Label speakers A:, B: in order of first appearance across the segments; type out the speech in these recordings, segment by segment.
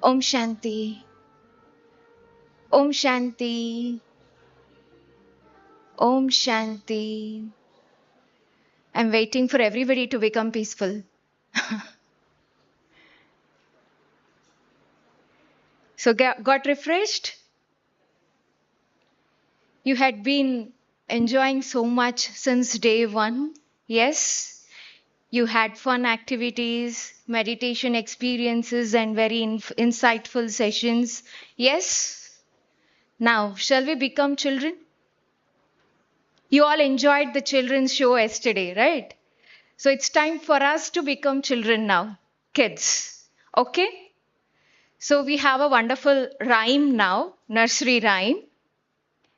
A: Om Shanti. Om Shanti. Om Shanti. I'm waiting for everybody to become peaceful. So got refreshed? You had been enjoying so much since day one. Yes? You had fun activities, meditation experiences, and very insightful sessions. Yes? Now, shall we become children? You all enjoyed the children's show yesterday, right? So it's time for us to become children now, kids. Okay? So we have a wonderful rhyme now, nursery rhyme,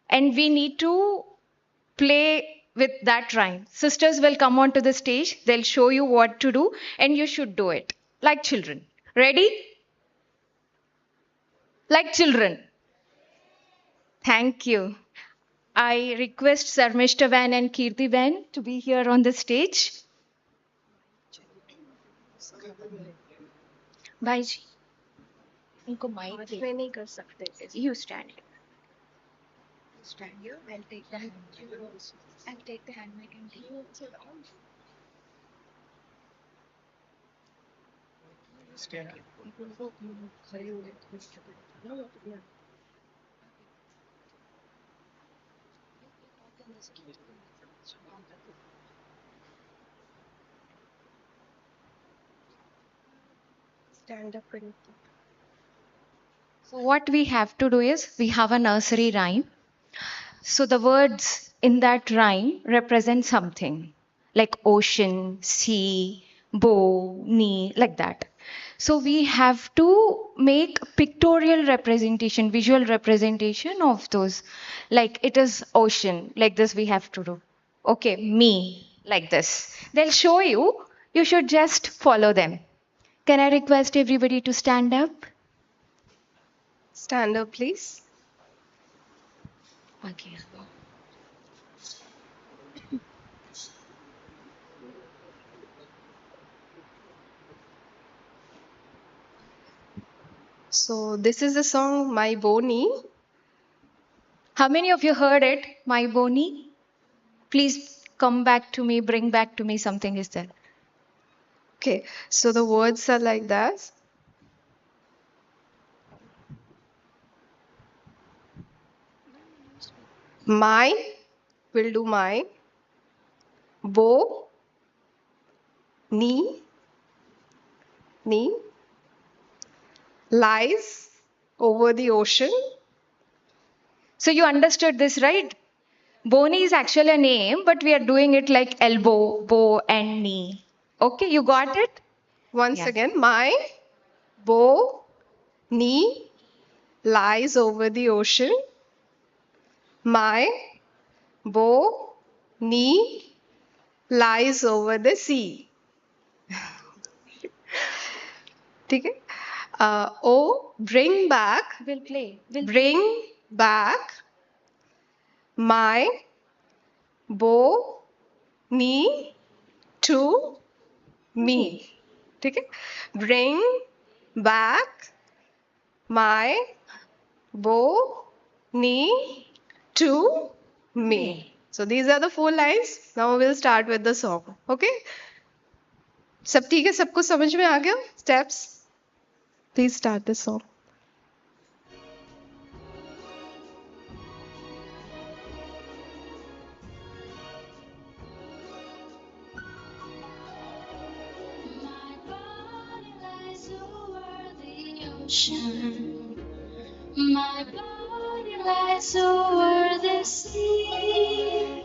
A: and we need to play with that rhyme. Sisters will come onto the stage, they'll show you what to do, and you should do it like children. Ready? Like children. Thank you. I request Sarmishta Van and Kirti Van to be here on the stage. Bye ji. इनको mic में नहीं कर सकते. You stand. Stand here. I'll take the hand mic. I'll take the hand mic and take. Stand here. Stand up. So what we have to do is we have a nursery rhyme. So the words in that rhyme represent something like ocean, sea, bow, knee, like that. So we have to make pictorial representation, visual representation of those. Like it is ocean, like this we have to do. Okay, me, like this. They'll show you, you should just follow them. Can I request everybody to stand up? Stand up, please. Okay. So this is the song My Boni. How many of you heard it? My Boni? Please come back to me, bring back to me something is there. Okay, so the words are like that. My, will do my. Bo, knee, knee. Lies over the ocean. So you understood this, right? Boni is actually a name, but we are doing it like elbow, bow, and knee. Okay, you got it? Once again, my bow, knee, lies over the ocean. My bow, knee, lies over the sea. ठीक है? Oh, bring back. We'll play. Bring back my bow, knee to me. ठीक है? Bring back my bow, knee to me. So these are the 4 lines. Now we'll start with the song. Okay? सब ठीक है? सबको समझ में आ गया? Steps. Please start the song.
B: My body lies over the sea.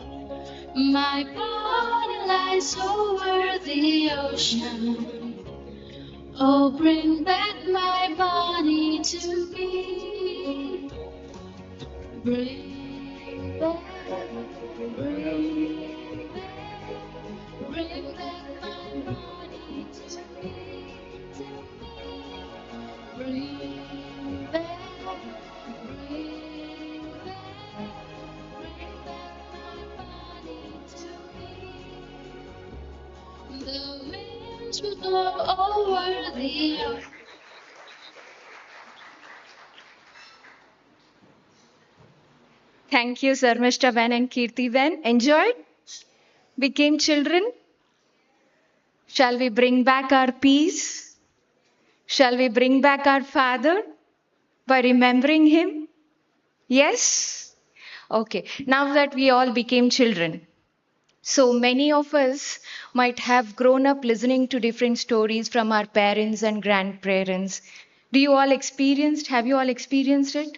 B: My body lies over the ocean. Oh, bring back my body to me. Bring back, bring back, bring back my body to me, to me. Bring back, bring back, bring back my body to me. The winds will blow over the earth.
A: Thank you, Sir Mr. Ben and Kirti Ben. Enjoyed? Became children? Shall we bring back our peace? Shall we bring back our Father by remembering Him? Yes? Okay, now that we all became children, so many of us might have grown up listening to different stories from our parents and grandparents. Have you all experienced it?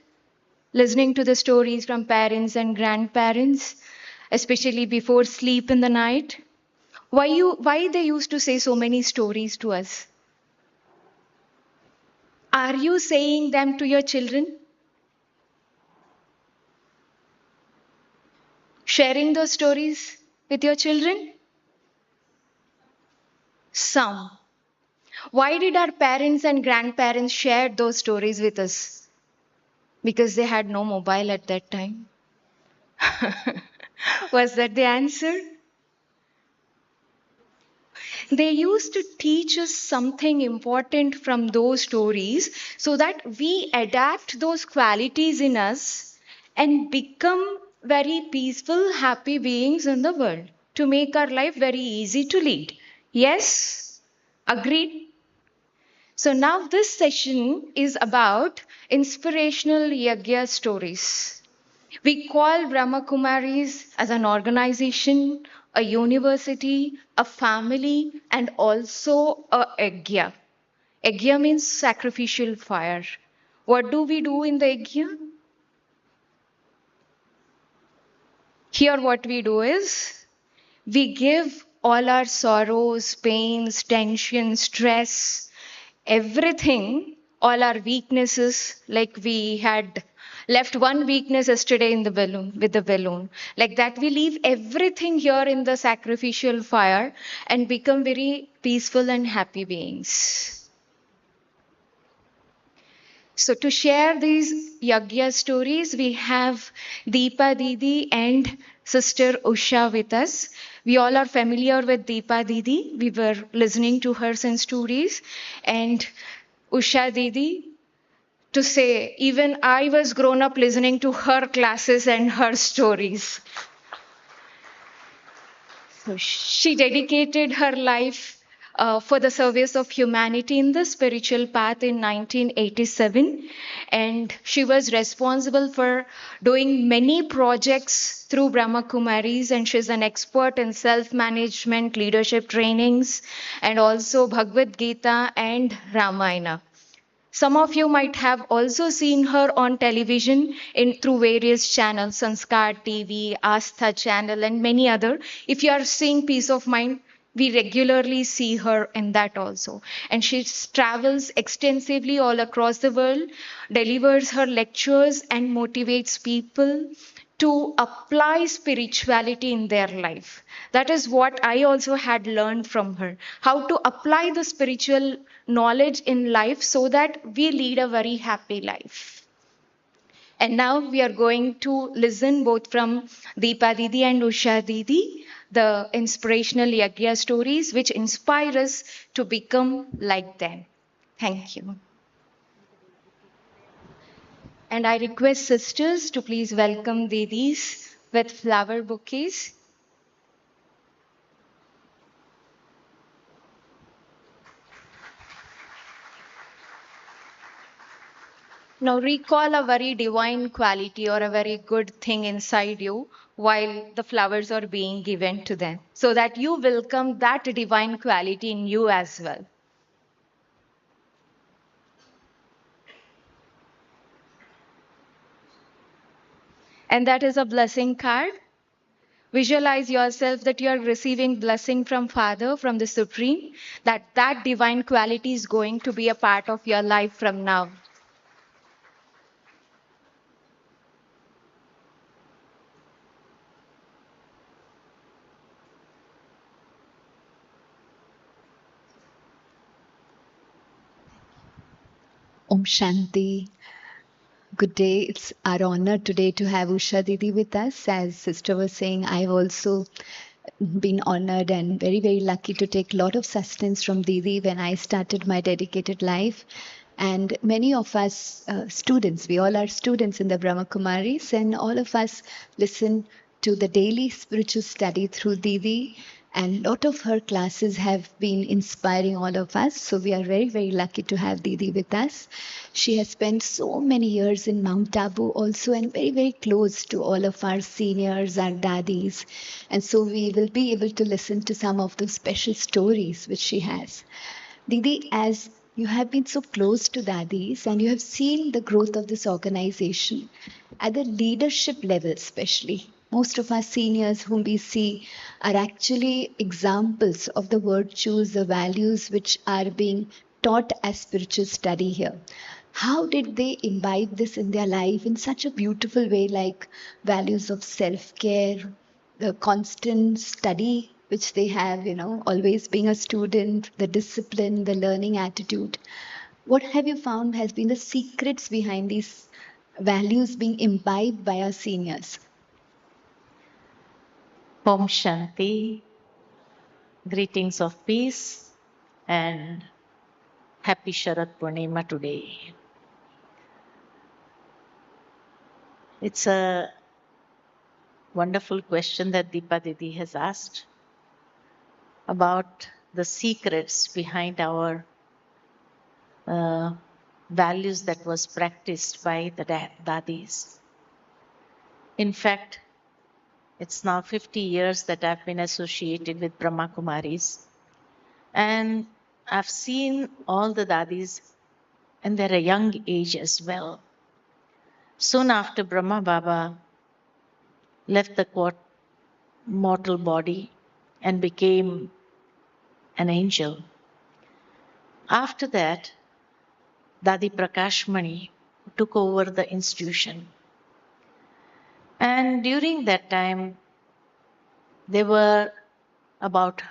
A: Listening to the stories from parents and grandparents, especially before sleep in the night? Why they used to say so many stories to us? Are you saying them to your children? Sharing those stories with your children? Some. Why did our parents and grandparents share those stories with us? Because they had no mobile at that time. Was that the answer? They used to teach us something important from those stories so that we adapt those qualities in us and become very peaceful, happy beings in the world to make our life very easy to lead. Yes? Agreed? So now this session is about inspirational Yagya stories. We call Brahma Kumaris as an organization, a university, a family, and also a Yagya. Yagya means sacrificial fire. What do we do in the Yagya? Here, what we do is we give all our sorrows, pains, tension, stress, everything, all our weaknesses, like we had left one weakness yesterday in the balloon, with the balloon. Like that, we leave everything here in the sacrificial fire and become very peaceful and happy beings. So, to share these Yagya stories, we have Deepa Didi and Sister Usha with us. We all are familiar with Deepa Didi. We were listening to her since stories. And Usha Didi, to say, even I was grown up listening to her classes and her stories. So she dedicated her life for the service of humanity in the spiritual path in 1987. And she was responsible for doing many projects through Brahma Kumaris. And she's an expert in self management, leadership trainings, and also Bhagavad Gita and Ramayana. Some of you might have also seen her on television in through various channels, Sanskar TV, Astha channel, and many other. If you are seeing Peace of Mind, we regularly see her in that also. And she travels extensively all across the world, delivers her lectures, and motivates people to apply spirituality in their life. That is what I also had learned from her, how to apply the spiritual knowledge in life so that we lead a very happy life. And now we are going to listen both from Deepa Didi and Usha Didi, the inspirational Yagya stories which inspire us to become like them. Thank you. And I request sisters to please welcome Didis with flower bouquets. Now recall a very divine quality or a very good thing inside you while the flowers are being given to them, so that you welcome that divine quality in you as well. And that is a blessing card. Visualize yourself that you are receiving blessing from Father, from the Supreme, that that divine quality is going to be a part of your life from now.
C: Om Shanti. Good day. It's our honor today to have Usha Didi with us. As sister was saying, I've also been honored and very, very lucky to take a lot of sustenance from Didi when I started my dedicated life. And many of us students, we all are students in the Brahmakumaris, and all of us listen to the daily spiritual study through Didi. And a lot of her classes have been inspiring all of us. So we are very, very lucky to have Didi with us. She has spent so many years in Mount Abu also, and very, very close to all of our seniors, our daddies. And so we will be able to listen to some of those special stories which she has. Didi, as you have been so close to Dadis and you have seen the growth of this organization at the leadership level, especially. Most of our seniors whom we see are actually examples of the virtues, the values which are being taught as spiritual study here. How did they imbibe this in their life in such a beautiful way, like values of self care, the constant study which they have, always being a student, the discipline, the learning attitude? What have you found has been the secrets behind these values being imbibed by our seniors?
D: Om Shanti, greetings of peace and happy Sharad Purnima today. It's a wonderful question that Deepa Didi has asked about the secrets behind our values that was practiced by the Dadis. In fact, it's now 50 years that I've been associated with Brahmakumaris, and I've seen all the Dadis and they're a young age as well. Soon after Brahma Baba left the mortal body and became an angel, after that, Dadi Prakashmani took over the institution. And during that time, there were about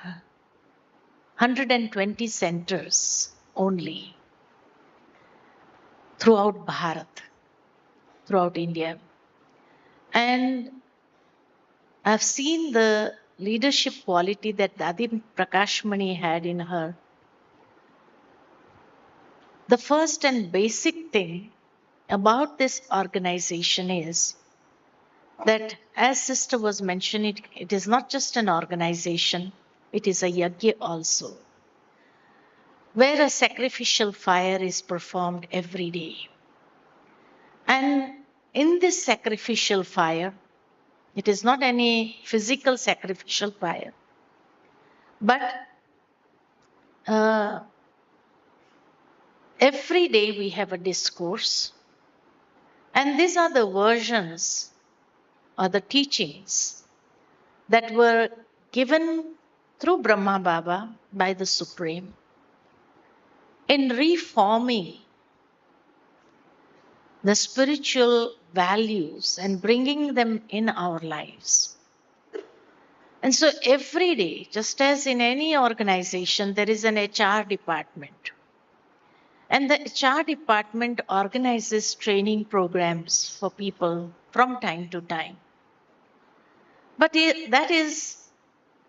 D: 120 centers only throughout Bharat, throughout India. And I've seen the leadership quality that Dadi Prakashmani had in her. The first and basic thing about this organization is that, as Sister was mentioning, it is not just an organization, it is a Yagya also, where a sacrificial fire is performed every day. And in this sacrificial fire, it is not any physical sacrificial fire, but every day we have a discourse, and these are the versions or the teachings that were given through Brahma Baba by the Supreme in reforming the spiritual values and bringing them in our lives. And so every day, just as in any organization, there is an HR department. And the HR department organizes training programs for people from time to time. But that is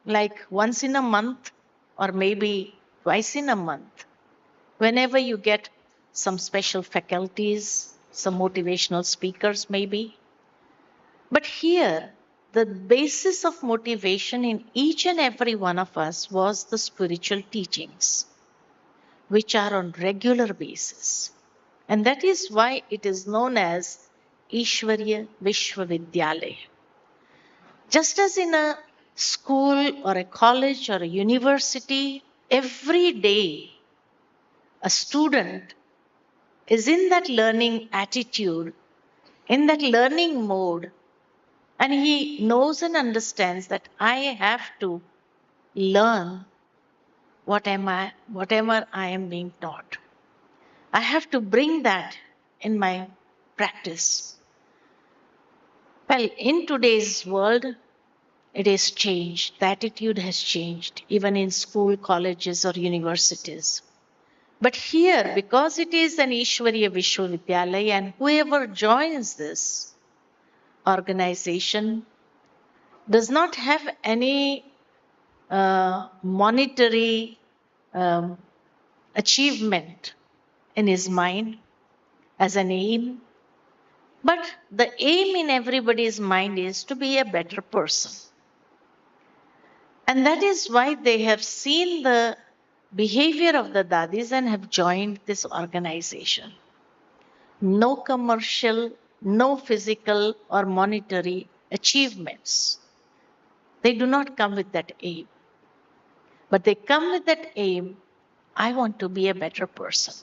D: like once in a month or maybe twice in a month. Whenever you get some special faculties, some motivational speakers maybe. But here, the basis of motivation in each and every one of us was the spiritual teachings, which are on regular basis. And that is why it is known as Ishwarya Vishwavidyalaya. Just as in a school or a college or a university, every day a student is in that learning attitude, in that learning mode, and he knows and understands that I have to learn whatever I am being taught. I have to bring that in my practice. Well, in today's world, it is changed. The attitude has changed, even in school, colleges, or universities. But here, because it is an Ishwarya Vishwavidyalaya, and whoever joins this organization does not have any monetary achievement in his mind as an aim. But the aim in everybody's mind is to be a better person. And that is why they have seen the behavior of the dadis and have joined this organization. No commercial, no physical or monetary achievements. They do not come with that aim. But they come with that aim, I want to be a better person.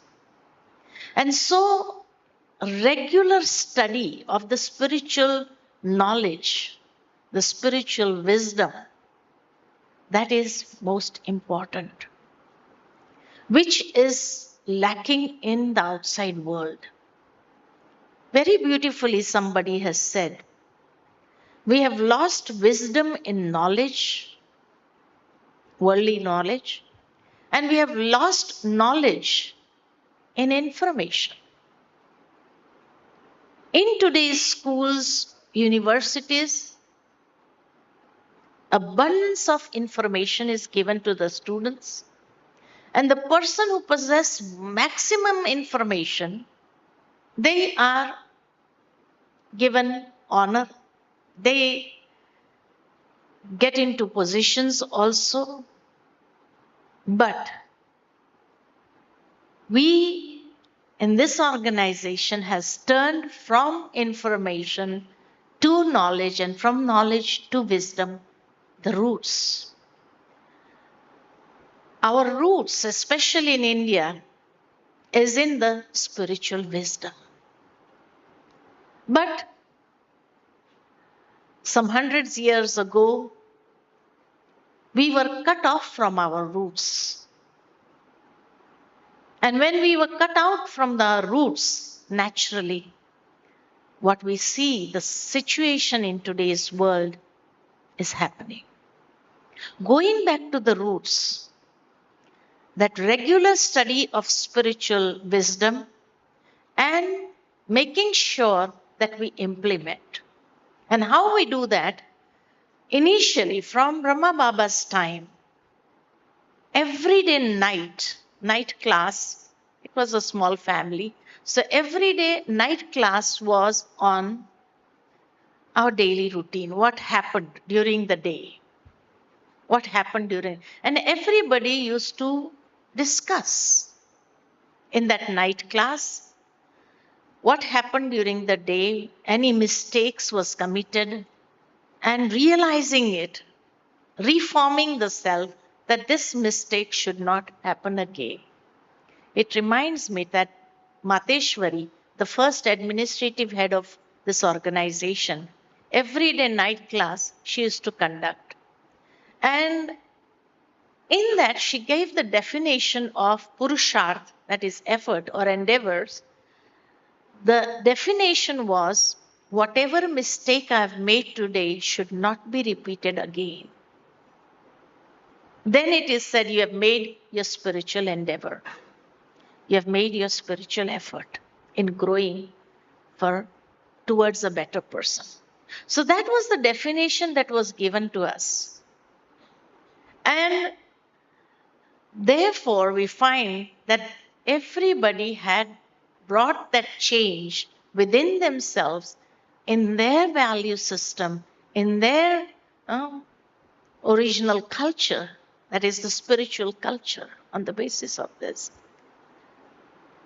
D: And so, regular study of the spiritual knowledge, the spiritual wisdom, that is most important, which is lacking in the outside world. Very beautifully, somebody has said, we have lost wisdom in knowledge, worldly knowledge, and we have lost knowledge in information. In today's schools, universities, abundance of information is given to the students, and the person who possesses maximum information, they are given honor, they get into positions also. But we in this organization has turned from information to knowledge and from knowledge to wisdom, the roots. Our roots, especially in India, is in the spiritual wisdom. But some hundreds of years ago, we were cut off from our roots. And when we were cut out from the roots, naturally, what we see, the situation in today's world is happening. Going back to the roots, that regular study of spiritual wisdom and making sure that we implement. And how we do that? Initially, from Brahma Baba's time, every day night class, it was a small family, so every day night class was on our daily routine, what happened during the day, what happened during, and everybody used to discuss in that night class what happened during the day, any mistakes was committed, and realizing it, reforming the self that this mistake should not happen again. It reminds me that Mateshwari, the first administrative head of this organization, every day night class she used to conduct. And in that she gave the definition of purusharth, that is effort or endeavors. The definition was, whatever mistake I have made today should not be repeated again. Then it is said you have made your spiritual endeavor. You have made your spiritual effort in growing towards a better person. So that was the definition that was given to us. And therefore, we find that everybody had brought that change within themselves, in their value system, in their original culture, that is the spiritual culture, on the basis of this.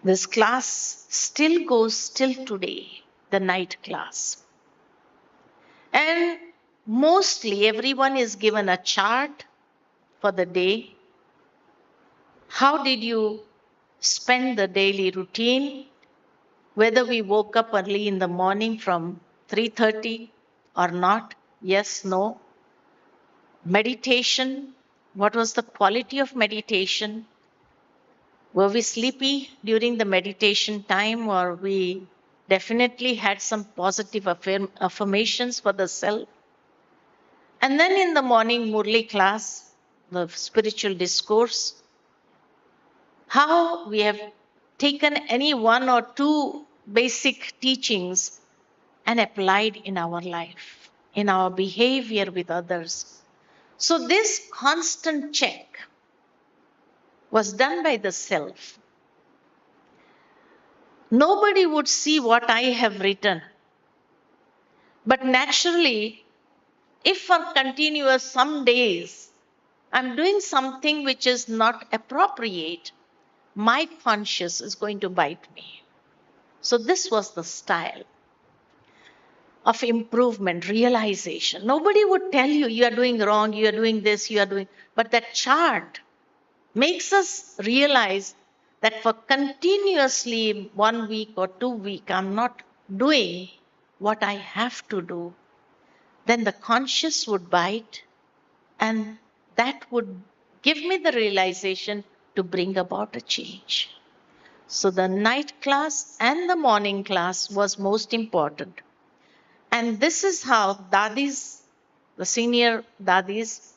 D: This class still goes till today, the night class. And mostly everyone is given a chart for the day. How did you spend the daily routine? Whether we woke up early in the morning from 3:30 or not, yes, no. Meditation, what was the quality of meditation? Were we sleepy during the meditation time, or we definitely had some positive affirmations for the self? And then in the morning Murli class, the spiritual discourse, how we have taken any one or two basic teachings and applied in our life, in our behavior with others. So this constant check was done by the self. Nobody would see what I have written. But naturally, if for continuous some days I'm doing something which is not appropriate, my conscience is going to bite me. So this was the style of improvement, realization. Nobody would tell you, you are doing wrong, you are doing this, you are doing. But that chart makes us realize that for continuously 1 week or 2 weeks, I'm not doing what I have to do, then the conscious would bite, and that would give me the realization to bring about a change. So the night class and the morning class was most important. And this is how dadis, the senior dadis,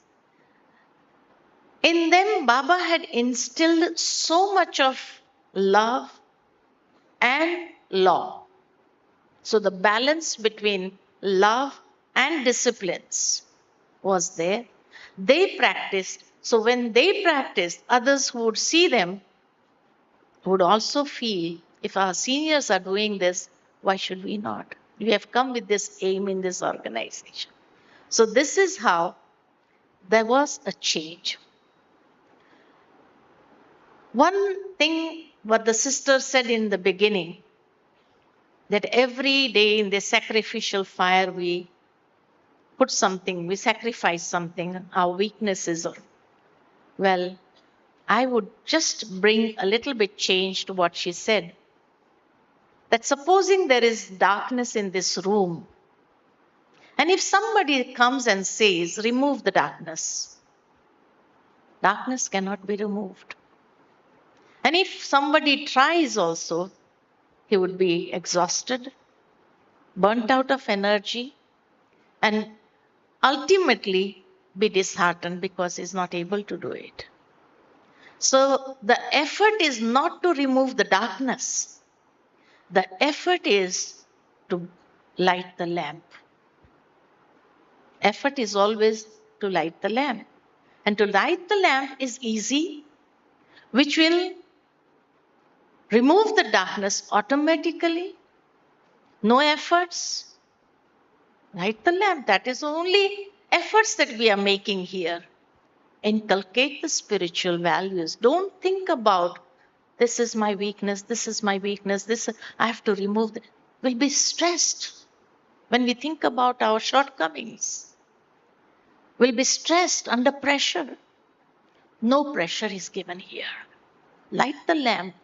D: in them Baba had instilled so much of love and law. So the balance between love and disciplines was there. They practiced. So when they practiced, others who would see them would also feel, if our seniors are doing this, why should we not? We have come with this aim in this organization. So this is how there was a change. One thing what the sister said in the beginning, that every day in the sacrificial fire we put something, we sacrifice something, our weaknesses. Well, I would just bring a little bit change to what she said. That supposing there is darkness in this room, and if somebody comes and says, remove the darkness, darkness cannot be removed. And if somebody tries also, he would be exhausted, burnt out of energy, and ultimately be disheartened because he's not able to do it. So the effort is not to remove the darkness. The effort is to light the lamp. Effort is always to light the lamp. And to light the lamp is easy, which will remove the darkness automatically. No efforts. Light the lamp. That is the only efforts that we are making here. Inculcate the spiritual values. Don't think about this is my weakness, this is my weakness, this I have to remove. We'll be stressed when we think about our shortcomings. We'll be stressed under pressure. No pressure is given here. Light the lamp.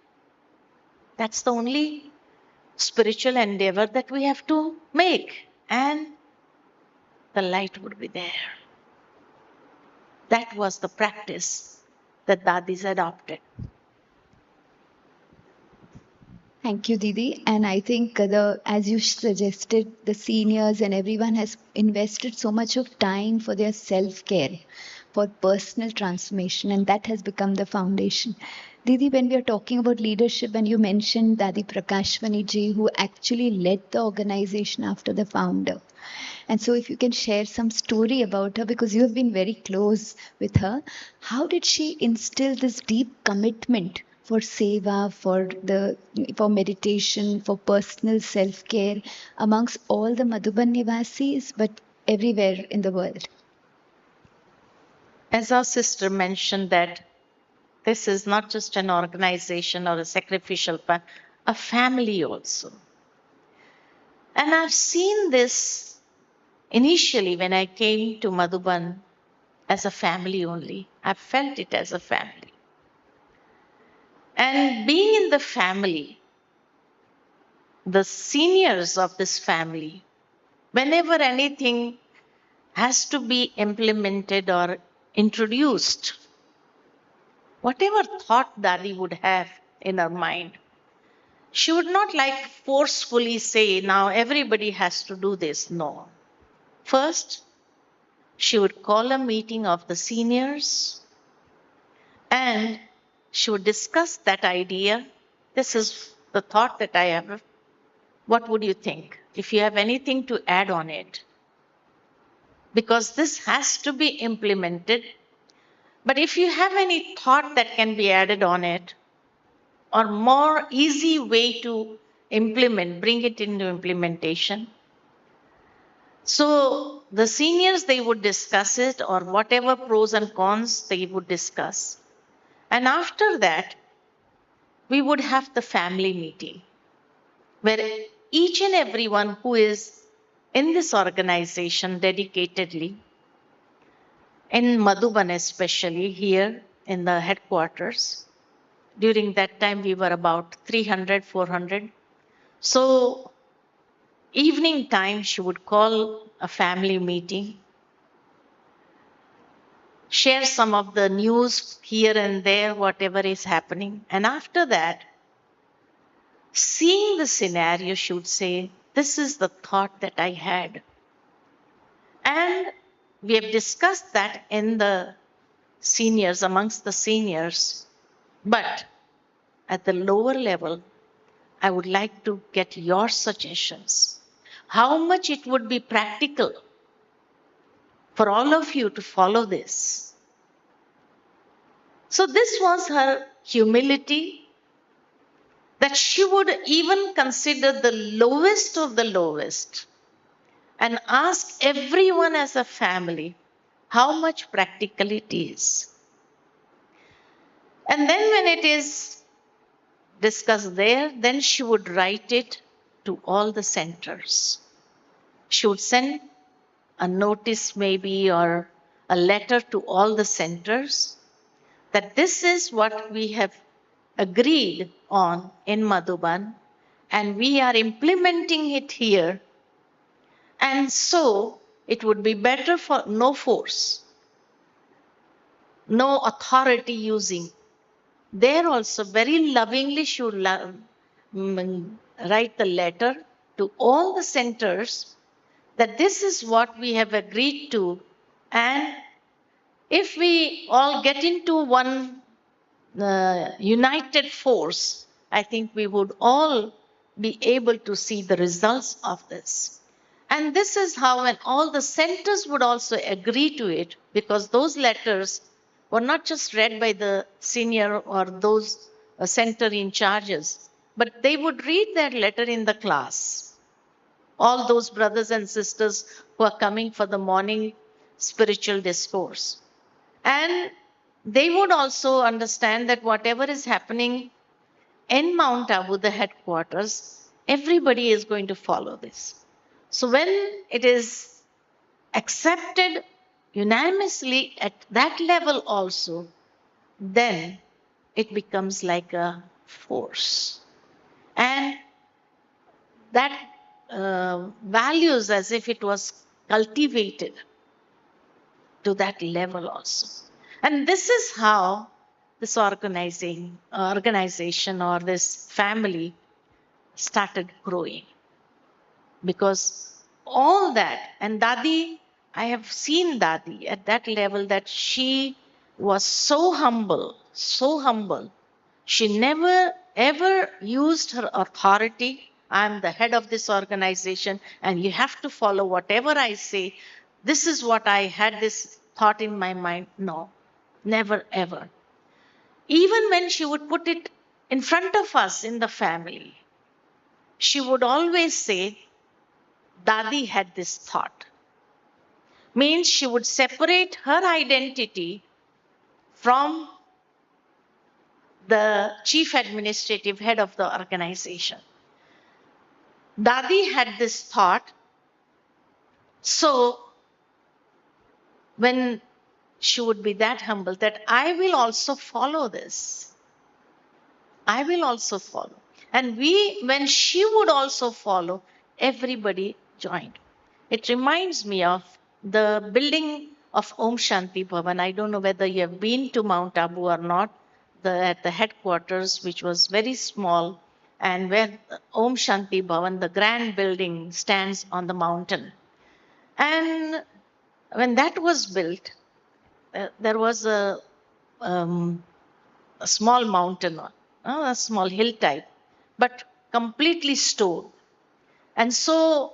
D: That's the only spiritual endeavor that we have to make. And the light would be there. That was the practice that Dadis adopted.
C: Thank you, Didi. And I think as you suggested, the seniors and everyone has invested so much of time for their self-care, for personal transformation, and that has become the foundation. Didi, when we are talking about leadership, and you mentioned Dadi Prakashwani ji, who actually led the organization after the founder. And so if you can share some story about her, because you have been very close with her, how did she instill this deep commitment for seva, for meditation, for personal self-care amongst all the Madhuban Nivasis, but everywhere in the world?
D: As our sister mentioned, that this is not just an organization or a sacrificial path, a family also. And I've seen this initially when I came to Madhuban as a family only. I felt it as a family. And being in the family, the seniors of this family, whenever anything has to be implemented or introduced, whatever thought Dadi would have in her mind, she would not like forcefully say, now everybody has to do this. No. First, she would call a meeting of the seniors and she would discuss that idea. This is the thought that I have. What would you think? If you have anything to add on it. Because this has to be implemented. But if you have any thought that can be added on it, or more easy way to implement, bring it into implementation. So the seniors, they would discuss it, or whatever pros and cons they would discuss. And after that, we would have the family meeting where each and everyone who is in this organization dedicatedly, in Madhuban especially, here in the headquarters, during that time we were about 300, 400. So evening time she would call a family meeting, share some of the news here and there, whatever is happening. And after that, seeing the scenario, she would say, this is the thought that I had. And we have discussed that in the seniors, amongst the seniors. But at the lower level, I would like to get your suggestions. How much it would be practical for all of you to follow this. So this was her humility, that she would even consider the lowest of the lowest and ask everyone as a family how much practical it is. And then when it is discussed there, then she would write it to all the centers. She would send a notice maybe or a letter to all the centers that this is what we have agreed on in Madhuban and we are implementing it here. And so it would be better for no force, no authority using. There also very lovingly she would write the letter to all the centers that this is what we have agreed to, and if we all get into one united force, I think we would all be able to see the results of this. And this is how, when all the centers would also agree to it, because those letters were not just read by the senior or those center in charges, but they would read that letter in the class. All those brothers and sisters who are coming for the morning spiritual discourse. And they would also understand that whatever is happening in Mount Abu, the headquarters, everybody is going to follow this. So when it is accepted unanimously at that level also, then it becomes like a force. And that values as if it was cultivated to that level also. And this is how this organization or this family started growing. Because all that, and Dadi, I have seen Dadi at that level that she was so humble, so humble. She never ever used her authority. I'm the head of this organization and you have to follow whatever I say. This is what I had this thought in my mind. No, never ever. Even when she would put it in front of us in the family, she would always say, Dadi had this thought. Means she would separate her identity from the chief administrative head of the organization. Dadi had this thought. So when she would be that humble that I will also follow this. I will also follow. And when she would also follow, everybody joined. It reminds me of the building of Om Shanti Bhavan. I don't know whether you have been to Mount Abu or not, at the headquarters, which was very small, and where Om Shanti Bhavan, the grand building, stands on the mountain. And when that was built, there was a small mountain, a small hill type, but completely stone. And so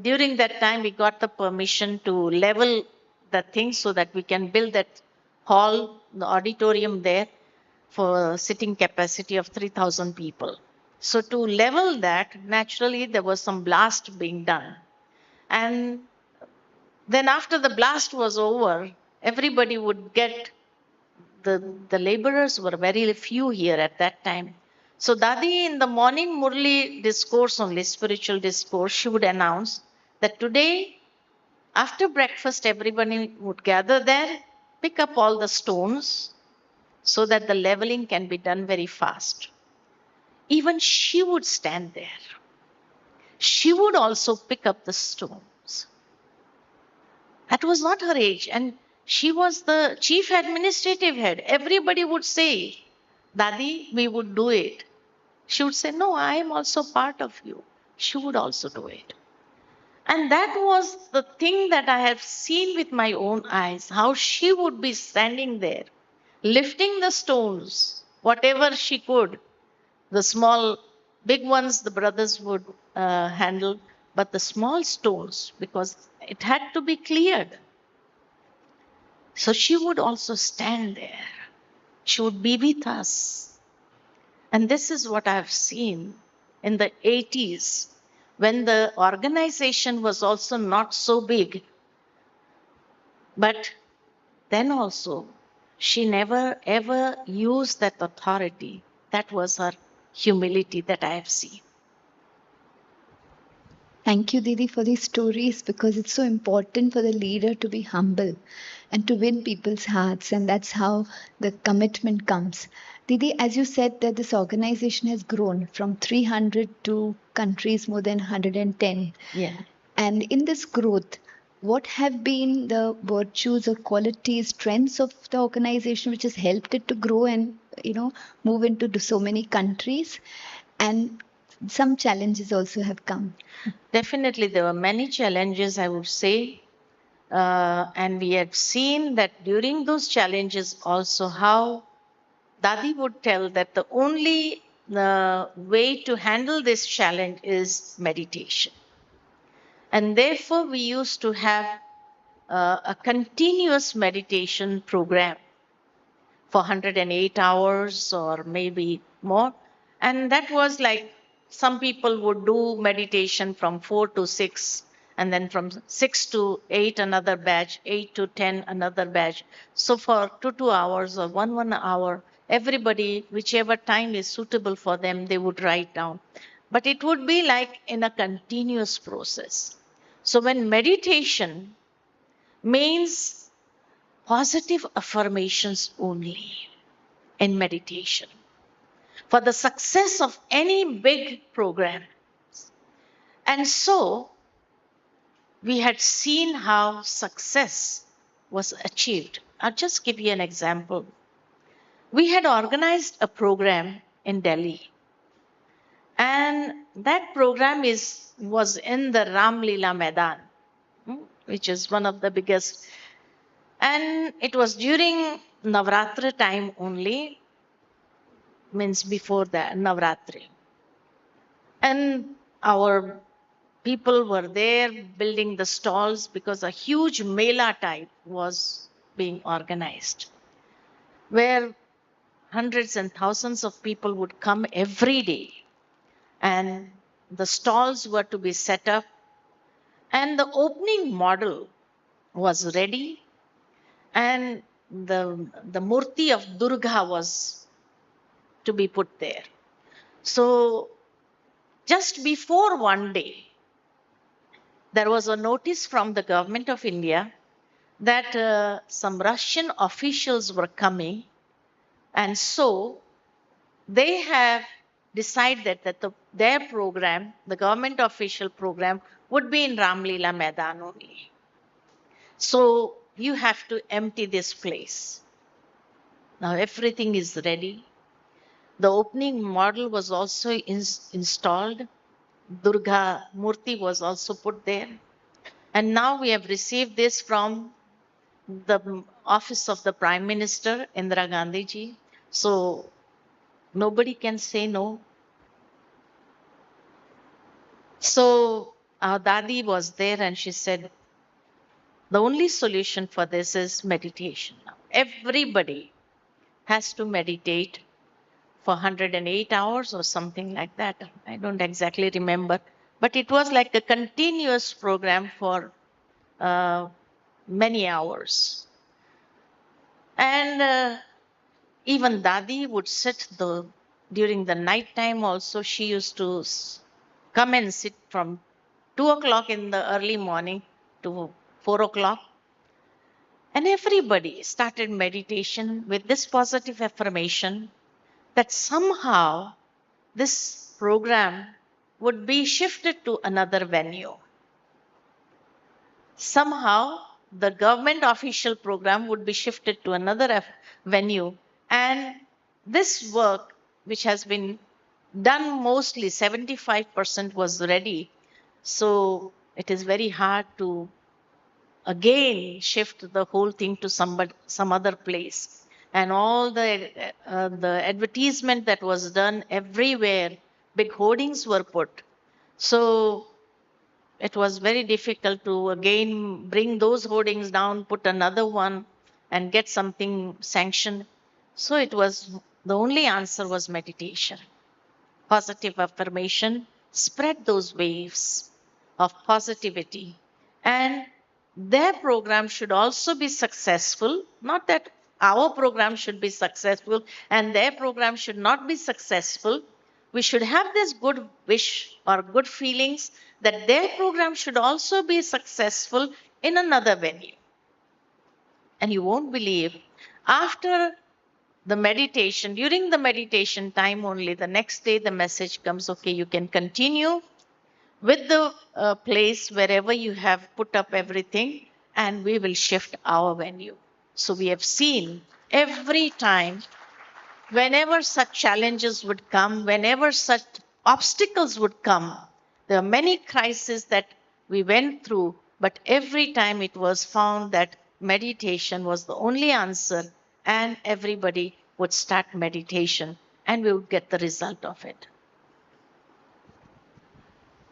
D: during that time, we got the permission to level the thing so that we can build that hall, the auditorium there. for sitting capacity of 3,000 people. So to level that, naturally there was some blast being done. And then after the blast was over, everybody would get the laborers were very few here at that time. So Dadi in the morning Murli discourse, only spiritual discourse, she would announce that today after breakfast everybody would gather there, pick up all the stones so that the leveling can be done very fast. Even she would stand there. She would also pick up the stones. That was not her age. And she was the chief administrative head. Everybody would say, Dadi, we would do it. She would say, no, I am also part of you. She would also do it. And that was the thing that I have seen with my own eyes, how she would be standing there, lifting the stones, whatever she could. The small, big ones the brothers would handle, but the small stones, because it had to be cleared. So she would also stand there. She would be with us. And this is what I've seen in the 80s, when the organization was also not so big. But then also, she never ever used that authority. That was her humility that I have seen.
C: Thank you, Didi, for these stories, because it's so important for the leader to be humble and to win people's hearts. And that's how the commitment comes. Didi, as you said, that this organization has grown from 300 to countries more than 110.
D: Yeah.
C: And in this growth, what have been the virtues or qualities, strengths of the organization which has helped it to grow and move into so many countries? And some challenges also have come.
D: Definitely, there were many challenges, I would say. And we have seen that during those challenges also how Dadi would tell that the only way to handle this challenge is meditation. And therefore, we used to have a continuous meditation program for 108 hours or maybe more. And that was like some people would do meditation from 4 to 6, and then from 6 to 8 another batch, 8 to 10 another batch. So for 2 hours or 1 hour, everybody, whichever time is suitable for them, they would write down. But it would be like in a continuous process. So when meditation means positive affirmations only in meditation for the success of any big program. And so we had seen how success was achieved. I'll just give you an example. We had organized a program in Delhi, and that program was in the Ram Leela Maidan, which is one of the biggest. And it was during Navratra time only, means before the Navratri. And our people were there building the stalls because a huge mela type was being organized, where hundreds and thousands of people would come every day. And the stalls were to be set up. And the opening model was ready. And the murti of Durga was to be put there. So just before one day, there was a notice from the government of India that some Russian officials were coming, and so they have decided that their program, the government official program, would be in Ram Leela Maidan only. So you have to empty this place. Now everything is ready. The opening model was also installed. Durga Murti was also put there. And now we have received this from the office of the Prime Minister, Indira Gandhi ji. So nobody can say no. So our Dadi was there and she said, the only solution for this is meditation now. Everybody has to meditate for 108 hours or something like that. I don't exactly remember. But it was like a continuous program for many hours. And even Dadi would sit during the night time also. She used to come and sit from 2 o'clock in the early morning to 4 o'clock. And everybody started meditation with this positive affirmation that somehow this program would be shifted to another venue. Somehow the government official program would be shifted to another venue. And this work, which has been done mostly, 75% was ready. So it is very hard to again shift the whole thing to some other place. And all the advertisement that was done everywhere, big hoardings were put. So it was very difficult to again bring those hoardings down, put another one, and get something sanctioned. So it was the only answer was meditation, positive affirmation, spread those waves of positivity. And their program should also be successful, not that our program should be successful and their program should not be successful. We should have this good wish or good feelings that their program should also be successful in another venue. And you won't believe, after the meditation, during the meditation time only, the next day the message comes, okay, you can continue with the place wherever you have put up everything, and we will shift our venue. So we have seen every time, whenever such challenges would come, whenever such obstacles would come, there are many crises that we went through, but every time it was found that meditation was the only answer, and everybody would start meditation, and we would get the result of it.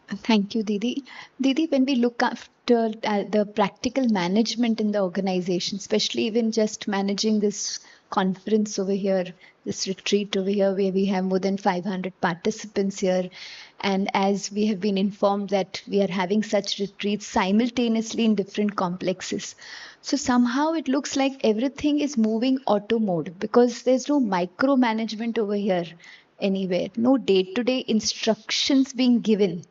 C: Thank you, Didi. Didi, when we look after the practical management in the organization, especially even just managing this conference over here, this retreat over here, where we have more than 500 participants here, and as we have been informed that we are having such retreats simultaneously in different complexes. So somehow it looks like everything is moving auto mode because there's no micromanagement over here anywhere, no day-to-day instructions being given.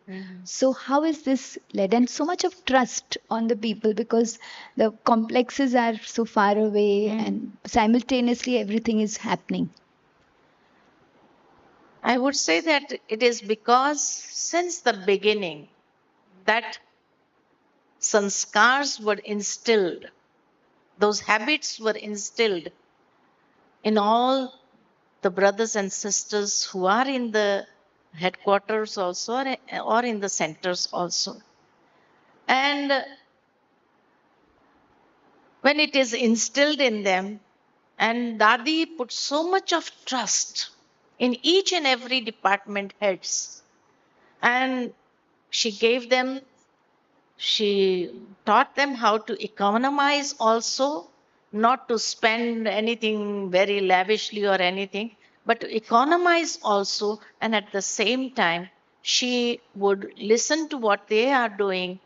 C: So how is this led? And so much of trust on the people because the complexes are so far away and simultaneously everything is happening.
D: I would say that it is because since the beginning that sanskars were instilled, those habits were instilled in all the brothers and sisters who are in the headquarters also or in the centers also. And when it is instilled in them, and Dadi put so much of trust in each and every department heads, and she taught them how to economize also, not to spend anything very lavishly or anything, but to economize also. And at the same time, she would listen to what they are doing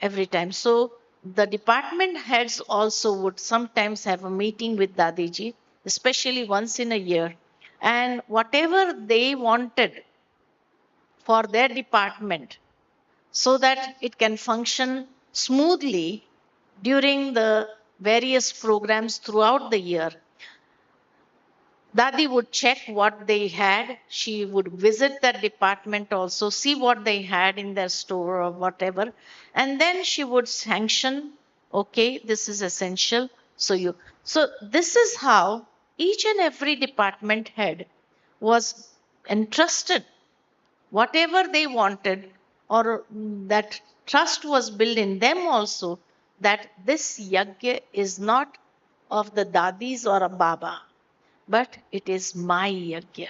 D: every time. So the department heads also would sometimes have a meeting with Dadiji, especially once in a year. And whatever they wanted for their department, so that it can function smoothly during the various programs throughout the year. Dadi would check what they had. She would visit that department also, see what they had in their store or whatever. And then she would sanction, okay, this is essential. So this is how each and every department head was entrusted whatever they wanted, or that trust was built in them also, that this yagya is not of the dadis or a baba, but it is my yagya.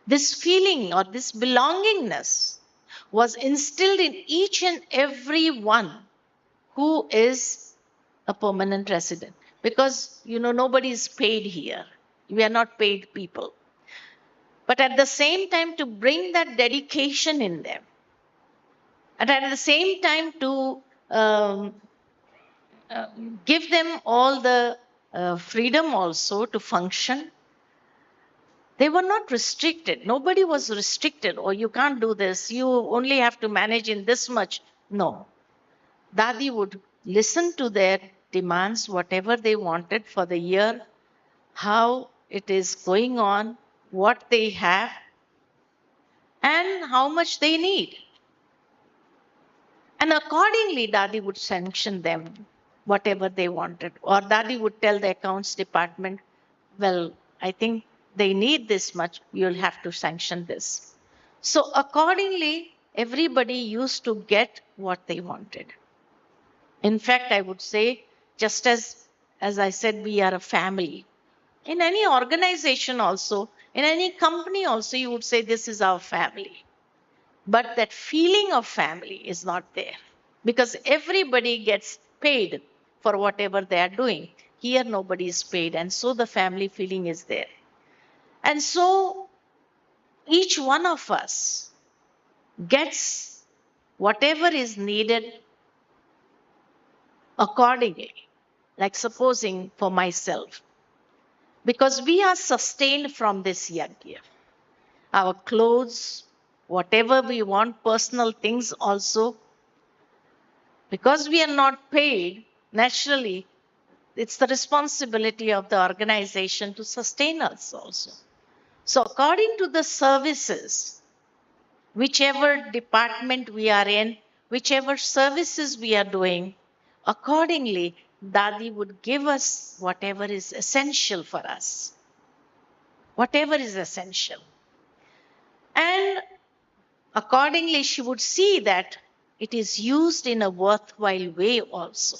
D: This feeling or this belongingness was instilled in each and every one who is a permanent resident, because nobody is paid here. We are not paid people. But at the same time, to bring that dedication in them, and at the same time, to um, uh, give them all the freedom also to function. They were not restricted. Nobody was restricted. Oh, you can't do this. You only have to manage in this much. No. Dadi would listen to their demands, whatever they wanted for the year, how it is going on, what they have, and how much they need. And accordingly, Dadi would sanction them whatever they wanted. Or Dadi would tell the accounts department, well, I think they need this much, you'll have to sanction this. So accordingly, everybody used to get what they wanted. In fact, I would say, just as I said, we are a family. In any organization also, in any company also, you would say this is our family. But that feeling of family is not there because everybody gets paid for whatever they are doing. Here, nobody is paid, and so the family feeling is there. And so, each one of us gets whatever is needed accordingly. Like, supposing for myself, because we are sustained from this yagya. Our clothes, whatever we want, personal things also, because we are not paid, naturally, it's the responsibility of the organization to sustain us also. So, according to the services, whichever department we are in, whichever services we are doing, accordingly, Dadi would give us whatever is essential for us. Whatever is essential. And accordingly, she would see that it is used in a worthwhile way also.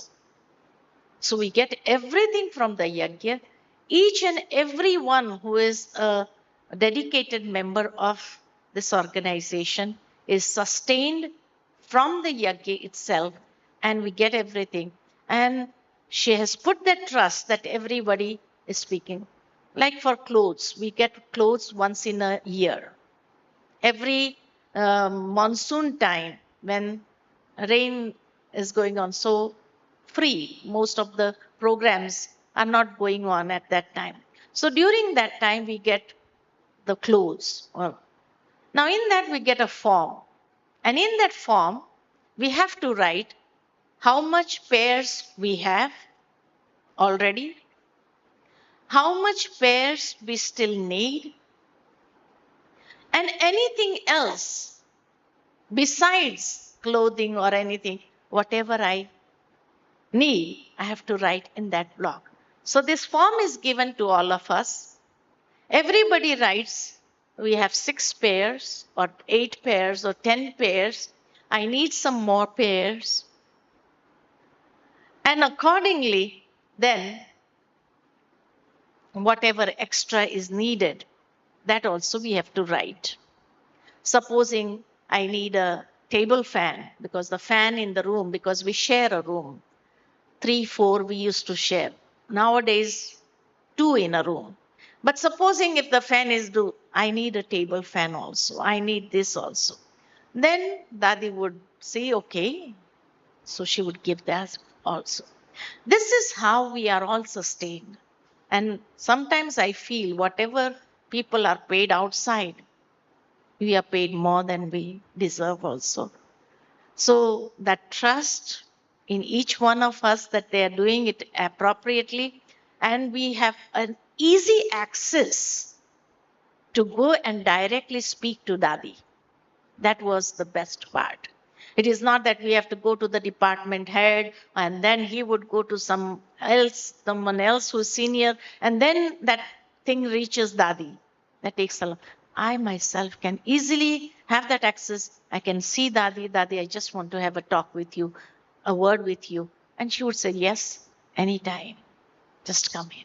D: So we get everything from the yagya. Each and every one who is a dedicated member of this organization is sustained from the yagya itself, and we get everything. And she has put that trust that everybody is speaking. Like for clothes, we get clothes once in a year. Every monsoon time when rain is going on, so free, most of the programs are not going on at that time. So during that time, we get the clothes. Now, in that, we get a form. And in that form, we have to write how much pairs we have already, how much pairs we still need, and anything else besides clothing or anything, whatever I need, I have to write in that block. So this form is given to all of us. Everybody writes, we have 6 pairs or 8 pairs or 10 pairs. I need some more pairs. And accordingly, then, whatever extra is needed, that also we have to write. Supposing I need a table fan, because the fan in the room, because we share a room, 3, 4 we used to share. Nowadays, 2 in a room. But supposing if the fan is due, I need a table fan also. I need this also. Then Dadi would say, okay. So she would give that also. This is how we are all sustained. And sometimes I feel whatever people are paid outside, we are paid more than we deserve also. So that trust in each one of us that they are doing it appropriately, and we have an easy access to go and directly speak to Dadi. That was the best part. It is not that we have to go to the department head and then he would go to someone else who's senior, and then that thing reaches Dadi. That takes a lot. I myself can easily have that access. I can see Dadi, Dadi, I just want to have a talk with you, a word with you. And she would say, yes, anytime. Just come in.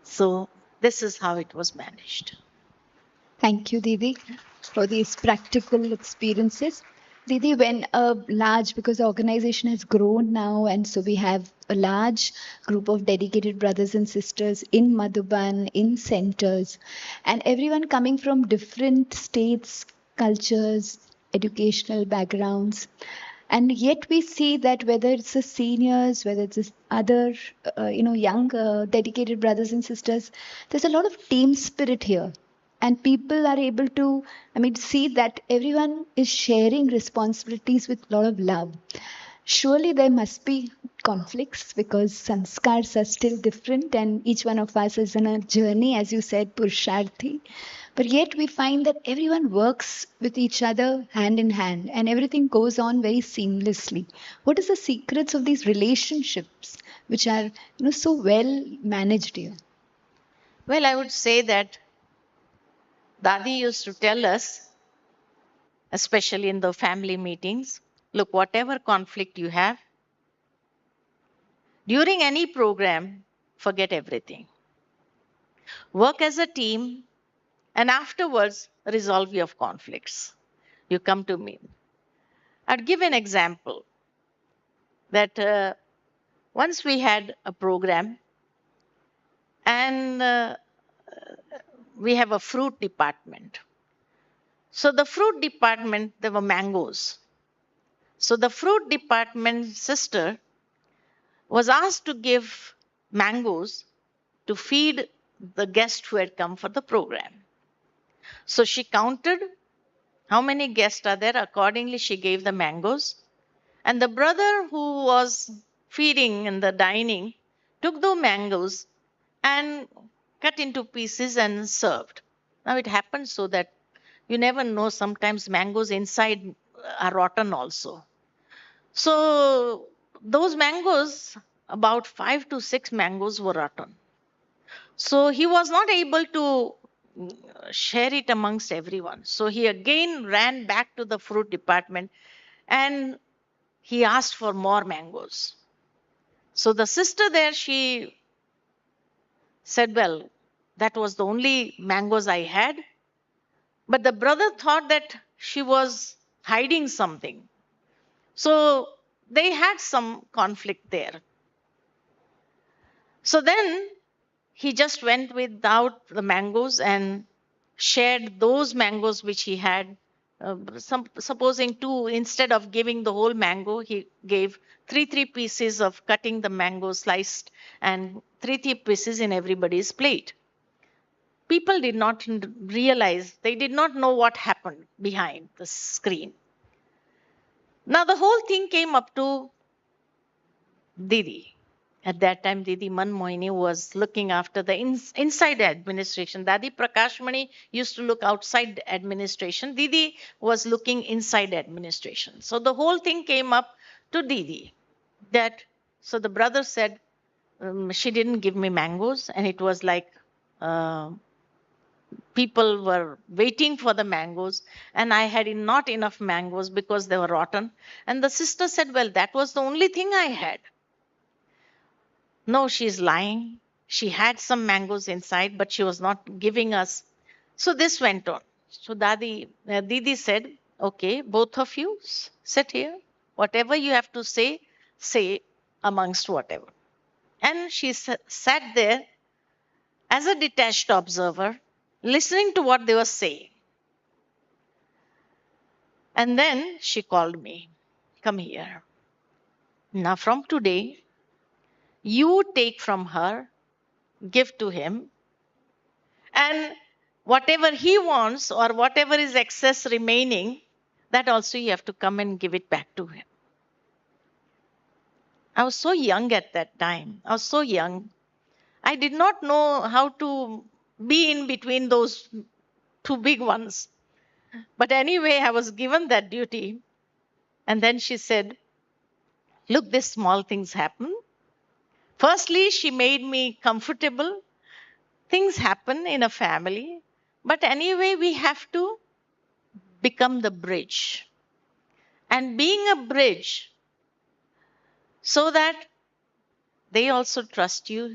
D: So this is how it was managed.
C: Thank you, Didi, for these practical experiences. Didi, when a large, because the organization has grown now, and so we have a large group of dedicated brothers and sisters in Madhuban, in centers, and everyone coming from different states, cultures, educational backgrounds. And yet we see that whether it's the seniors, whether it's the other, young dedicated brothers and sisters, there's a lot of team spirit here, and people are able to, see that everyone is sharing responsibilities with a lot of love. Surely there must be conflicts because sanskars are still different, and each one of us is on a journey, as you said, purusharthi. But yet we find that everyone works with each other hand in hand, and everything goes on very seamlessly. What is the secrets of these relationships which are, so well managed here?
D: Well, I would say that Dadi used to tell us, especially in the family meetings, look, whatever conflict you have, during any program, forget everything. Work as a team, and afterwards, resolve your conflicts. You come to me. I'd give an example that once we had a program, and we have a fruit department. So, the fruit department, there were mangoes. So, the fruit department sister was asked to give mangoes to feed the guests who had come for the program. So she counted how many guests are there. Accordingly, she gave the mangoes. And the brother who was feeding in the dining took the mangoes and cut into pieces and served. Now it happens so that you never know, sometimes mangoes inside are rotten also. So those mangoes, about 5 to 6 mangoes were rotten. So he was not able to share it amongst everyone. So he again ran back to the fruit department and he asked for more mangoes. So the sister there, she said, well, that was the only mangoes I had. But the brother thought that she was hiding something. So they had some conflict there. So then he just went without the mangoes and shared those mangoes which he had. Supposing two, instead of giving the whole mango, he gave three pieces of cutting the mango sliced and three pieces in everybody's plate. People did not realize, they did not know what happened behind the screen. Now the whole thing came up to Didi. At that time, Didi Manmohini was looking after the inside administration. Dadi Prakashmani used to look outside administration. Didi was looking inside administration. So the whole thing came up to Didi. So the brother said, she didn't give me mangoes, and it was like uh, people were waiting for the mangoes, and I had not enough mangoes because they were rotten. And the sister said, well, that was the only thing I had. No, she's lying. She had some mangoes inside, but she was not giving us. So this went on. So Didi said, okay, both of you sit here. Whatever you have to say amongst whatever. And she sat there as a detached observer, listening to what they were saying. And then she called me, come here. Now from today, you take from her, give to him, and whatever he wants or whatever is excess remaining, that also you have to come and give it back to him. I was so young at that time. I was so young. I did not know how to be in between those two big ones. But anyway, I was given that duty. And then she said, look, these small things happen. Firstly, she made me comfortable. Things happen in a family. But anyway, we have to become the bridge. And being a bridge, so that they also trust you.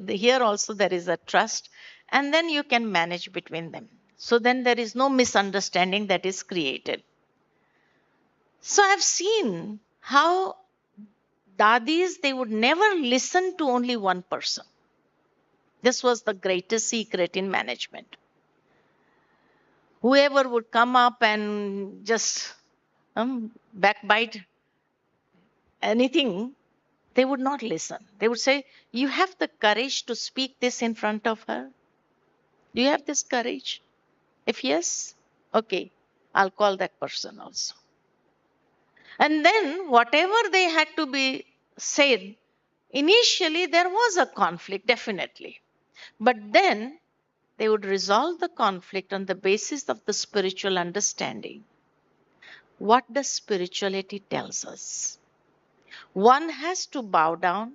D: Here also there is a trust, and then you can manage between them. So then there is no misunderstanding that is created. So I've seen how dadis, they would never listen to only one person. This was the greatest secret in management. Whoever would come up and just backbite anything, they would not listen. They would say, "You have the courage to speak this in front of her? Do you have this courage? If yes, okay, I'll call that person also." And then, whatever they had to be said, initially there was a conflict, definitely. But then they would resolve the conflict on the basis of the spiritual understanding. What does spirituality tells us? One has to bow down.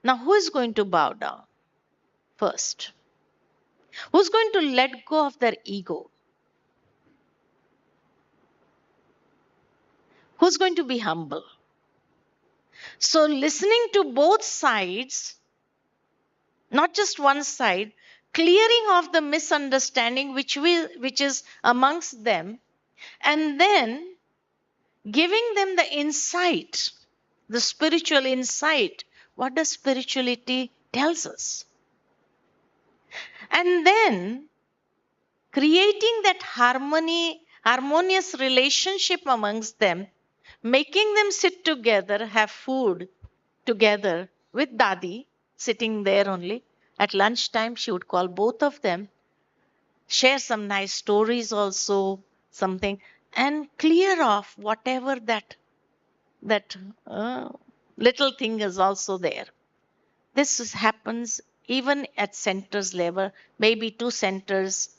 D: Now, who is going to bow down first? Who's going to let go of their ego? Who's going to be humble? So, listening to both sides, not just one side, clearing off the misunderstanding which is amongst them, and then giving them the insight, the spiritual insight. What does spirituality tells us? And then creating that harmonious relationship amongst them, making them sit together, have food together with Dadi sitting there only. At lunchtime, she would call both of them, share some nice stories also, something, and clear off whatever that uh, little thing is also there. Happens even at centers level, maybe two centers,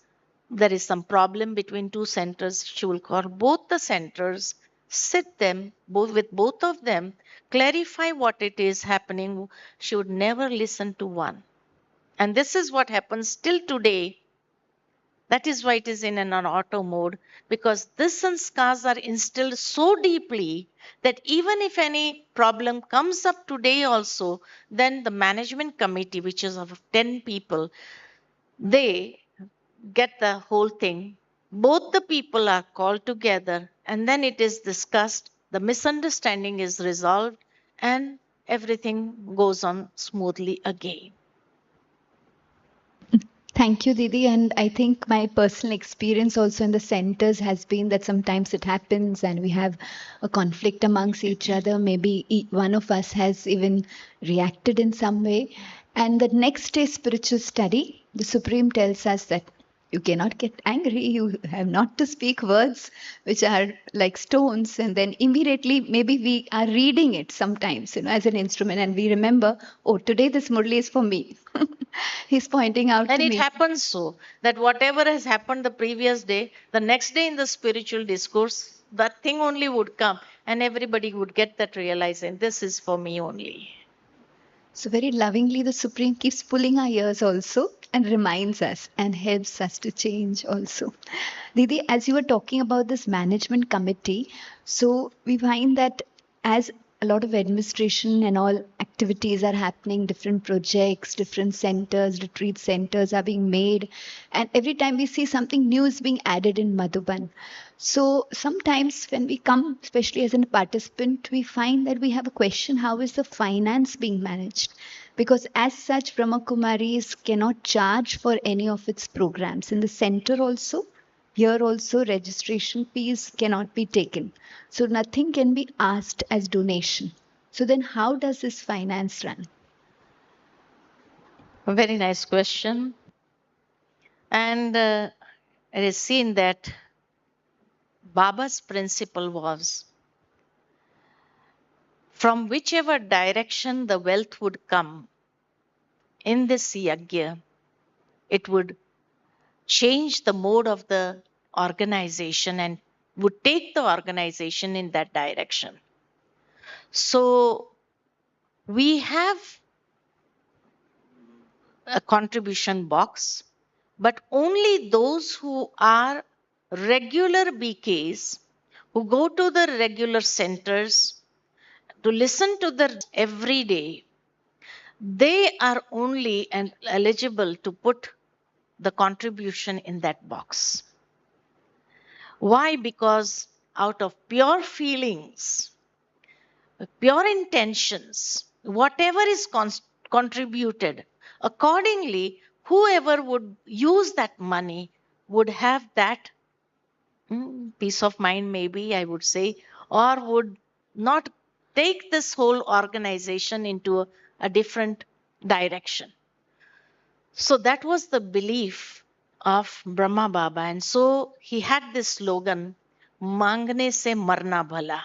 D: there is some problem between two centers. She will call both the centers, sit them both with both of them, clarify what it is happening. She would never listen to one. And this is what happens till today. That is why it is in an auto mode, because this sanskars are instilled so deeply that even if any problem comes up today also, then the management committee, which is of 10 people, they get the whole thing. Both the people are called together and then it is discussed, the misunderstanding is resolved, and everything goes on smoothly again.
C: Thank you, Didi. And I think my personal experience also in the centers has been that sometimes it happens and we have a conflict amongst each other. Maybe one of us has even reacted in some way. And the next day, spiritual study, the Supreme tells us that you cannot get angry. You have not to speak words which are like stones. And then immediately, maybe we are reading it sometimes, as an instrument. And we remember, oh, today this Murli is for me. He's pointing out
D: And
C: to
D: it
C: me.
D: happens so that whatever has happened the previous day, the next day in the spiritual discourse, that thing only would come and everybody would get that realization, this is for me only.
C: So, very lovingly, the Supreme keeps pulling our ears also and reminds us and helps us to change also. Didi, as you were talking about this management committee, so we find that as a lot of administration and all activities are happening, different projects, different centers, retreat centers are being made, and every time we see something new is being added in Madhuban. So sometimes when we come, especially as a participant, we find that we have a question, how is the finance being managed? Because as such, Brahma Kumaris cannot charge for any of its programs. In the center also, here also registration fees cannot be taken. So nothing can be asked as donation. So then how does this finance run?
D: A very nice question. And it is seen that Baba's principle was from whichever direction the wealth would come in this Yagya, it would change the mode of the organization and would take the organization in that direction. So we have a contribution box, but only those who are regular BKs, who go to the regular centers to listen to the every day, they are only eligible to put the contribution in that box. Why? Because out of pure feelings, pure intentions, whatever is contributed, accordingly, whoever would use that money would have that peace of mind, maybe I would say, or would not take this whole organization into a different direction. So that was the belief of Brahma Baba. And so he had this slogan, Mangne se marna bhala.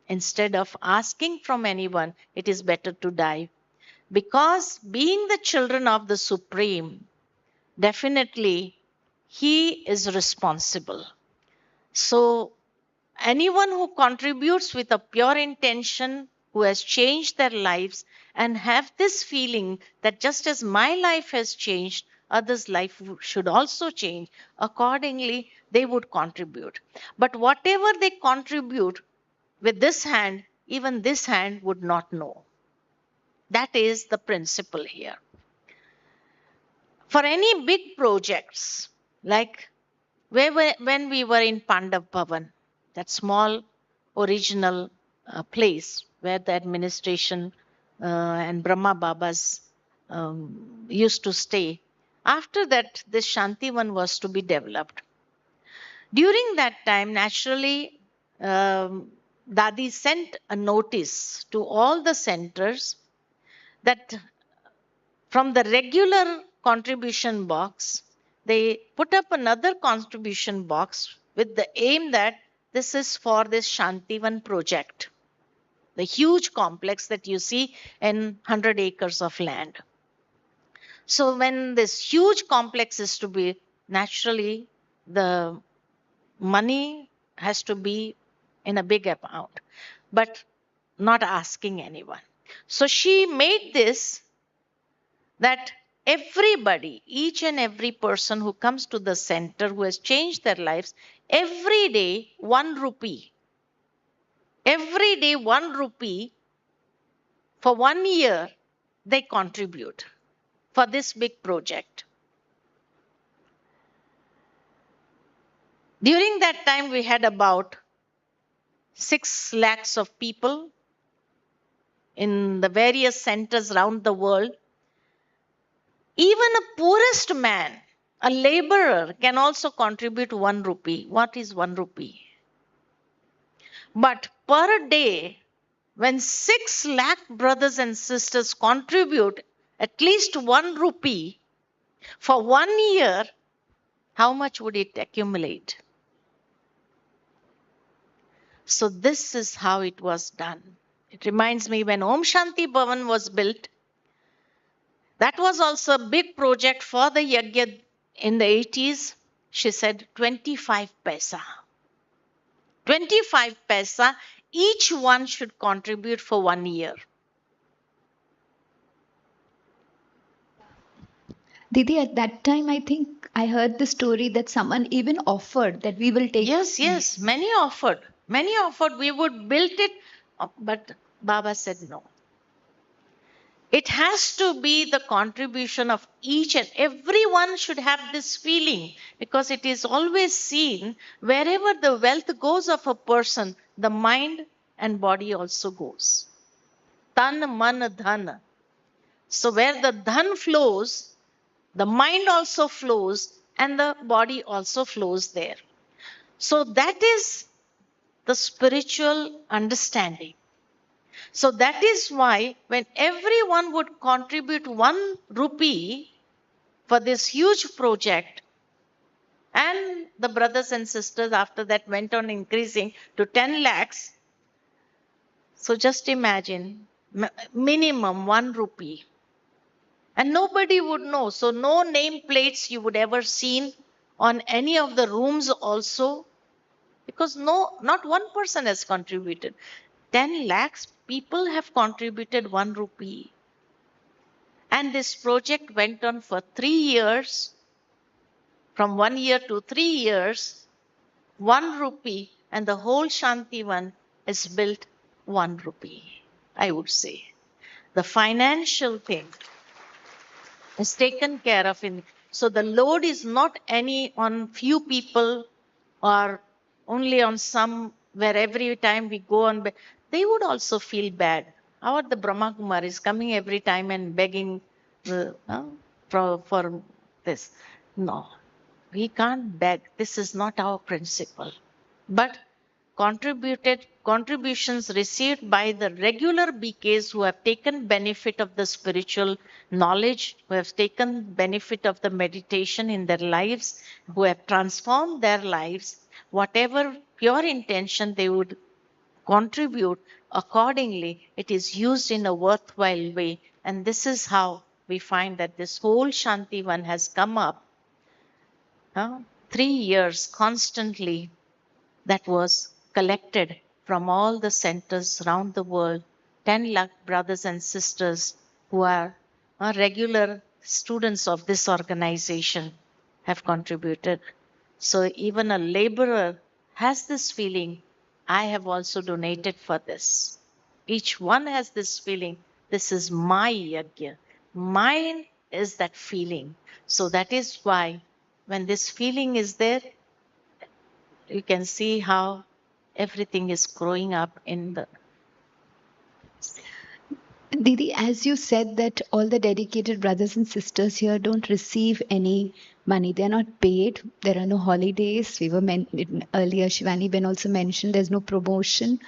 D: Instead of asking from anyone, it is better to die. Because being the children of the Supreme, definitely he is responsible. So anyone who contributes with a pure intention, who has changed their lives and have this feeling that just as my life has changed, others' life should also change, accordingly, they would contribute. But whatever they contribute with this hand, even this hand would not know. That is the principle here. For any big projects, like when we were in Pandav Bhavan, that small original place where the administration and Brahma Babas used to stay. After that, this Shantivan was to be developed. During that time, naturally, Dadi sent a notice to all the centers that from the regular contribution box, they put up another contribution box with the aim that this is for this Shantivan project, the huge complex that you see in 100 acres of land. So when this huge complex is to be, naturally, the money has to be in a big amount, but not asking anyone. So she made this that everybody, each and every person who comes to the center who has changed their lives, every day 1 rupee. Every day 1 rupee for 1 year they contribute for this big project. During that time, we had about 6 lakhs of people in the various centers around the world. Even a poorest man, a laborer, can also contribute 1 rupee. What is 1 rupee? But per day, when 6 lakh brothers and sisters contribute at least 1 rupee for 1 year, how much would it accumulate? So this is how it was done. It reminds me when Om Shanti Bhavan was built, that was also a big project for the Yagya in the 80s. She said 25 paisa. 25 paisa, each one should contribute for 1 year.
C: Didi, at that time, I think I heard the story that someone even offered that we will take.
D: Yes, many offered. Many offered, we would build it, but Baba said no. It has to be the contribution of each and everyone should have this feeling, because it is always seen wherever the wealth goes of a person, the mind and body also goes. Tan, man, dhan. So where the dhan flows, the mind also flows and the body also flows there. So that is the spiritual understanding. So that is why when everyone would contribute 1 rupee for this huge project, and the brothers and sisters after that went on increasing to 10 lakhs. So just imagine, minimum 1 rupee. And nobody would know. So no name plates you would ever seen on any of the rooms also, because not one person has contributed. 10 lakhs people have contributed 1 rupee. And this project went on for 3 years, from 1 year to 3 years, 1 rupee, and the whole Shantivan is built 1 rupee, I would say. The financial thing is taken care of in. So the load is not any on few people or only on some where every time we go on, they would also feel bad. How are the Brahmakumaris coming every time and begging for this? No, we can't beg. This is not our principle. But contributions received by the regular BKs who have taken benefit of the spiritual knowledge, who have taken benefit of the meditation in their lives, who have transformed their lives, whatever pure intention they would contribute accordingly, it is used in a worthwhile way. And this is how we find that this whole Shanti one has come up. 3 years constantly, that was collected from all the centers around the world. 10 lakh brothers and sisters who are regular students of this organization have contributed. So even a laborer has this feeling, I have also donated for this. Each one has this feeling, this is my yagya. Mine is that feeling. So that is why when this feeling is there, you can see how everything is growing up in the.
C: Didi, as you said that all the dedicated brothers and sisters here don't receive any money. They're not paid. There are no holidays. We were earlier, Shivani Ben also mentioned there's no promotion.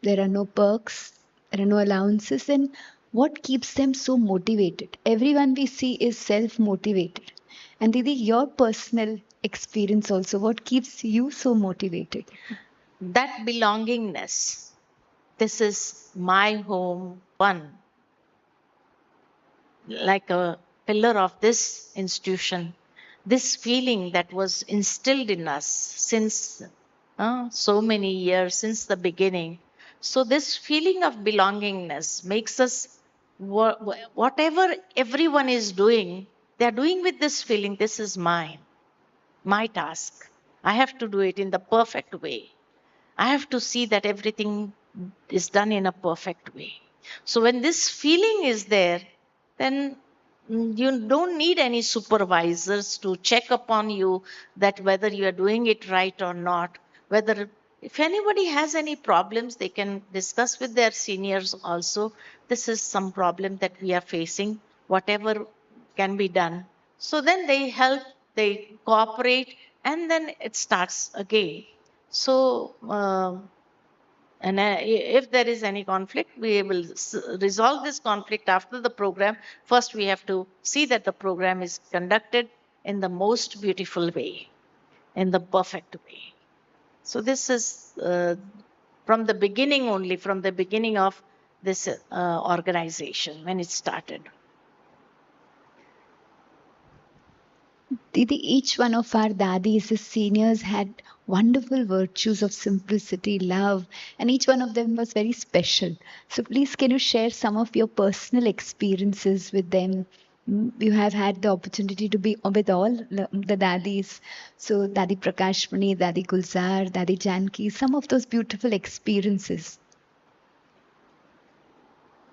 C: There are no perks. There are no allowances. Then what keeps them so motivated? Everyone we see is self-motivated. And Didi, your personal experience also, what keeps you so motivated?
D: That belongingness. This is my home, one. Like a pillar of this institution. This feeling that was instilled in us since so many years, since the beginning. So this feeling of belongingness makes us, whatever everyone is doing, they're doing with this feeling, this is mine, my task. I have to do it in the perfect way. I have to see that everything is done in a perfect way. So when this feeling is there, then you don't need any supervisors to check upon you that whether you are doing it right or not. Whether if anybody has any problems, they can discuss with their seniors also. This is some problem that we are facing, whatever can be done. So then they help, they cooperate, and then it starts again. So, if there is any conflict, we will resolve this conflict after the program. First, we have to see that the program is conducted in the most beautiful way, in the perfect way. So, this is from the beginning only, from the beginning of this organization when it started.
C: Didi, each one of our daddies, the seniors, had wonderful virtues of simplicity, love, and each one of them was very special. So please, can you share some of your personal experiences with them? You have had the opportunity to be with all the daddies. So Dadi Prakashmani, Dadi Gulzar, Dadi Janki, some of those beautiful experiences.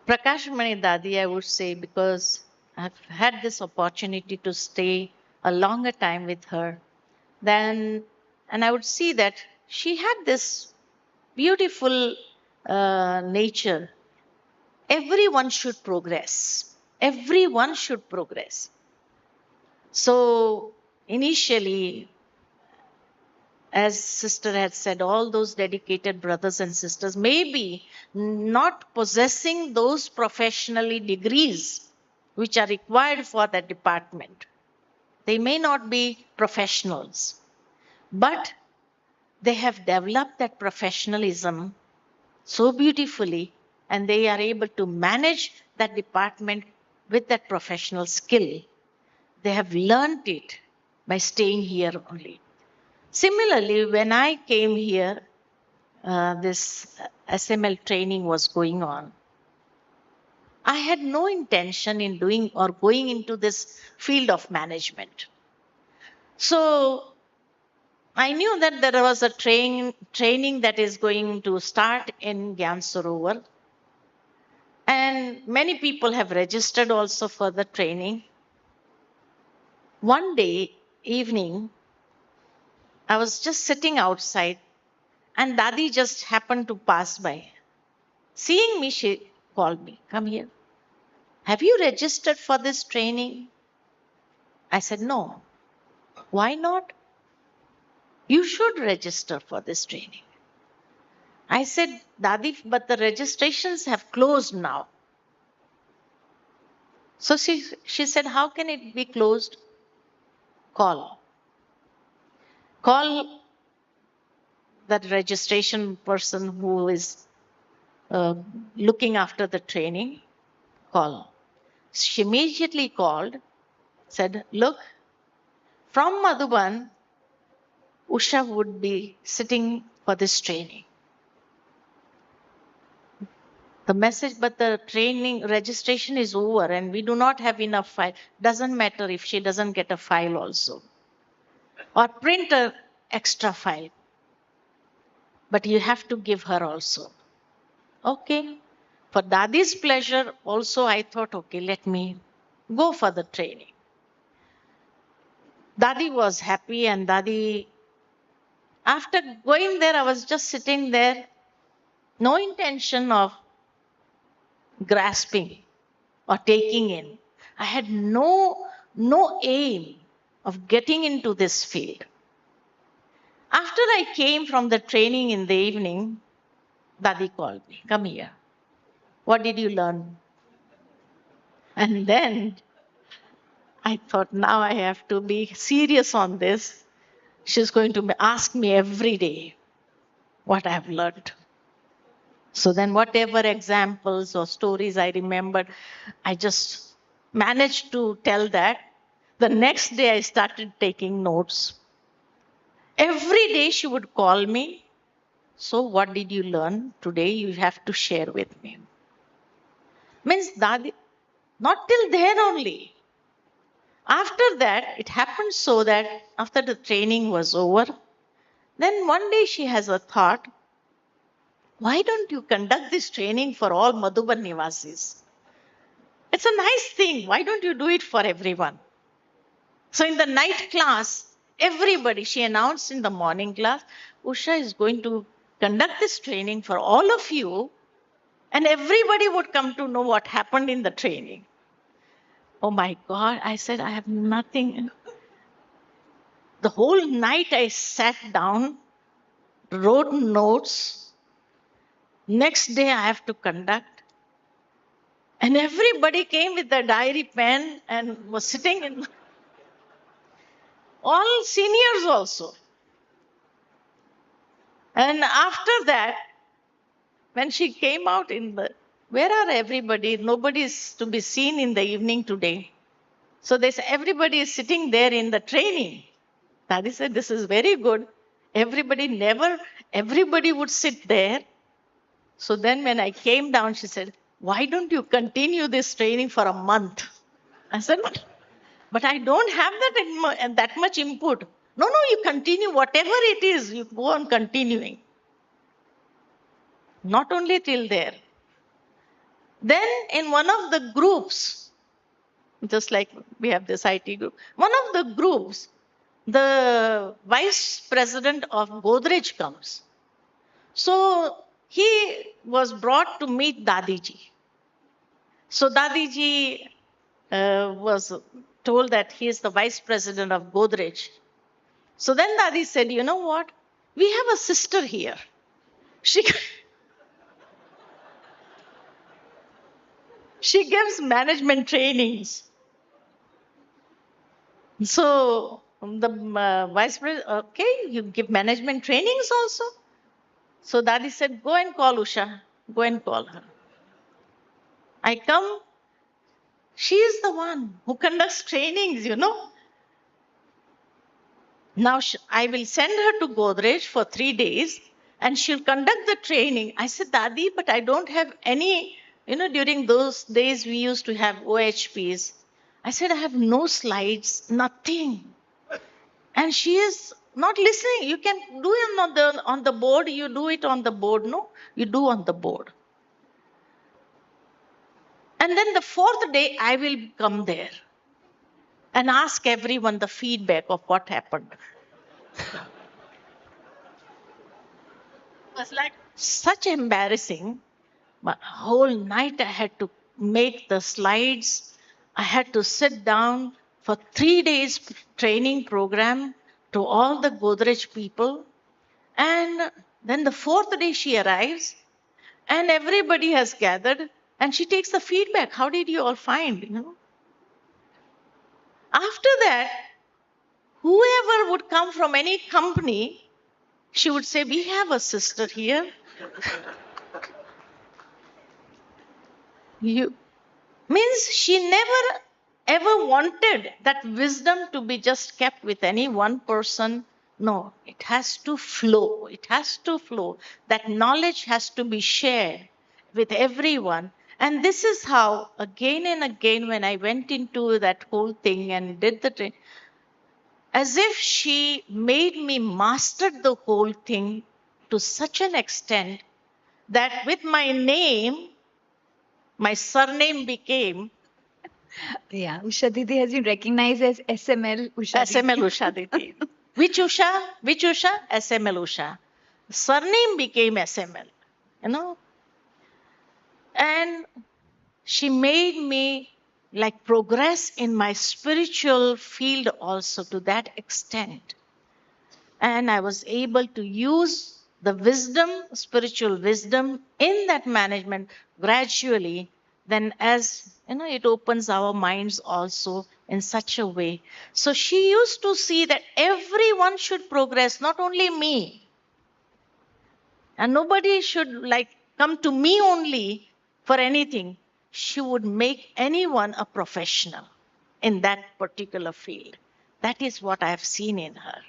D: Prakashmani Dadi, I would say, because I've had this opportunity to stay a longer time with her, then, and I would see that she had this beautiful nature. Everyone should progress. Everyone should progress. So initially, as sister had said, all those dedicated brothers and sisters, maybe not possessing those professionally degrees which are required for that department. They may not be professionals, but they have developed that professionalism so beautifully, and they are able to manage that department with that professional skill. They have learned it by staying here only. Similarly, when I came here, this SML training was going on. I had no intention in doing or going into this field of management. So I knew that there was a training that is going to start in Mansarovar. And many people have registered also for the training. One day, evening, I was just sitting outside And Dadi just happened to pass by. Seeing me, she called me, come here. Have you registered for this training? I said, no. Why not? You should register for this training. I said, Dadi, but the registrations have closed now. So she said, how can it be closed? Call. Call that registration person who is looking after the training. Call. She immediately called, said, look, from Madhuban, Usha would be sitting for this training. The message, but the training registration is over and we do not have enough file. Doesn't matter if she doesn't get a file also. Or print a extra file. But you have to give her also. Okay. For Dadi's pleasure, also I thought, okay, let me go for the training. Dadi was happy, and Dadi, after going there, I was just sitting there, no intention of grasping or taking in. I had no aim of getting into this field. After I came from the training in the evening, Dadi called me, come here. What did you learn? And then I thought, now I have to be serious on this. She's going to ask me every day what I have learned. So then, whatever examples or stories I remembered, I just managed to tell that. The next day, I started taking notes. Every day, she would call me. So, what did you learn today? You have to share with me. Means, Dadi, not till then only. After that, it happened so that after the training was over, then one day she has a thought, why don't you conduct this training for all Madhuban Nivasis? It's a nice thing. Why don't you do it for everyone? So in the night class, everybody, she announced in the morning class, Usha is going to conduct this training for all of you, and everybody would come to know what happened in the training. Oh my God, I said, I have nothing. The whole night I sat down, wrote notes. Next day I have to conduct. And everybody came with their diary pen and was sitting in, all seniors also. And after that, when she came out where are everybody? Nobody is to be seen in the evening today. So they said, everybody is sitting there in the training. Daddy said, this is very good. Everybody would sit there. So then when I came down, she said, why don't you continue this training for a month? I said, but I don't have that much input. No, you continue whatever it is, you go on continuing. Not only till there. Then in one of the groups, just like we have this IT group, one of the groups, the vice president of Godrej comes. So he was brought to meet Dadiji. So Dadiji was told that he is the vice president of Godrej. So then Dadi said, you know what? We have a sister here. She gives management trainings. So the vice president, okay, you give management trainings also? So Dadi said, go and call Usha. Go and call her. I come. She is the one who conducts trainings, Now I will send her to Godrej for 3 days and she'll conduct the training. I said, Dadi, but I don't have any, during those days we used to have OHPs. I said, I have no slides, nothing. And she is not listening. You can do it on the board. You do it on the board. No, you do on the board. And then the 4th day, I will come there and ask everyone the feedback of what happened. was like such embarrassing. My whole night I had to make the slides. I had to sit down for 3 days training program to all the Godrej people. And then the fourth day she arrives and everybody has gathered and she takes the feedback. How did you all find? After that, whoever would come from any company, she would say, we have a sister here. You means she never ever wanted that wisdom to be just kept with any one person. No, it has to flow. It has to flow. That knowledge has to be shared with everyone. And this is how, again and again, when I went into that whole thing and did the training, as if she made me master the whole thing to such an extent that with my name, my surname became
C: Yeah, Usha Didi has been recognized as SML Usha Didi.
D: SML Usha Didi. Which Usha? Which Usha? SML Usha. Surname became SML, you know. And she made me like progress in my spiritual field also to that extent. And I was able to use the wisdom, spiritual wisdom in that management gradually. Then, as it opens our minds also in such a way. So she used to see that everyone should progress, not only me. And nobody should like come to me only for anything. She would make anyone a professional in that particular field. That is what I have seen in her.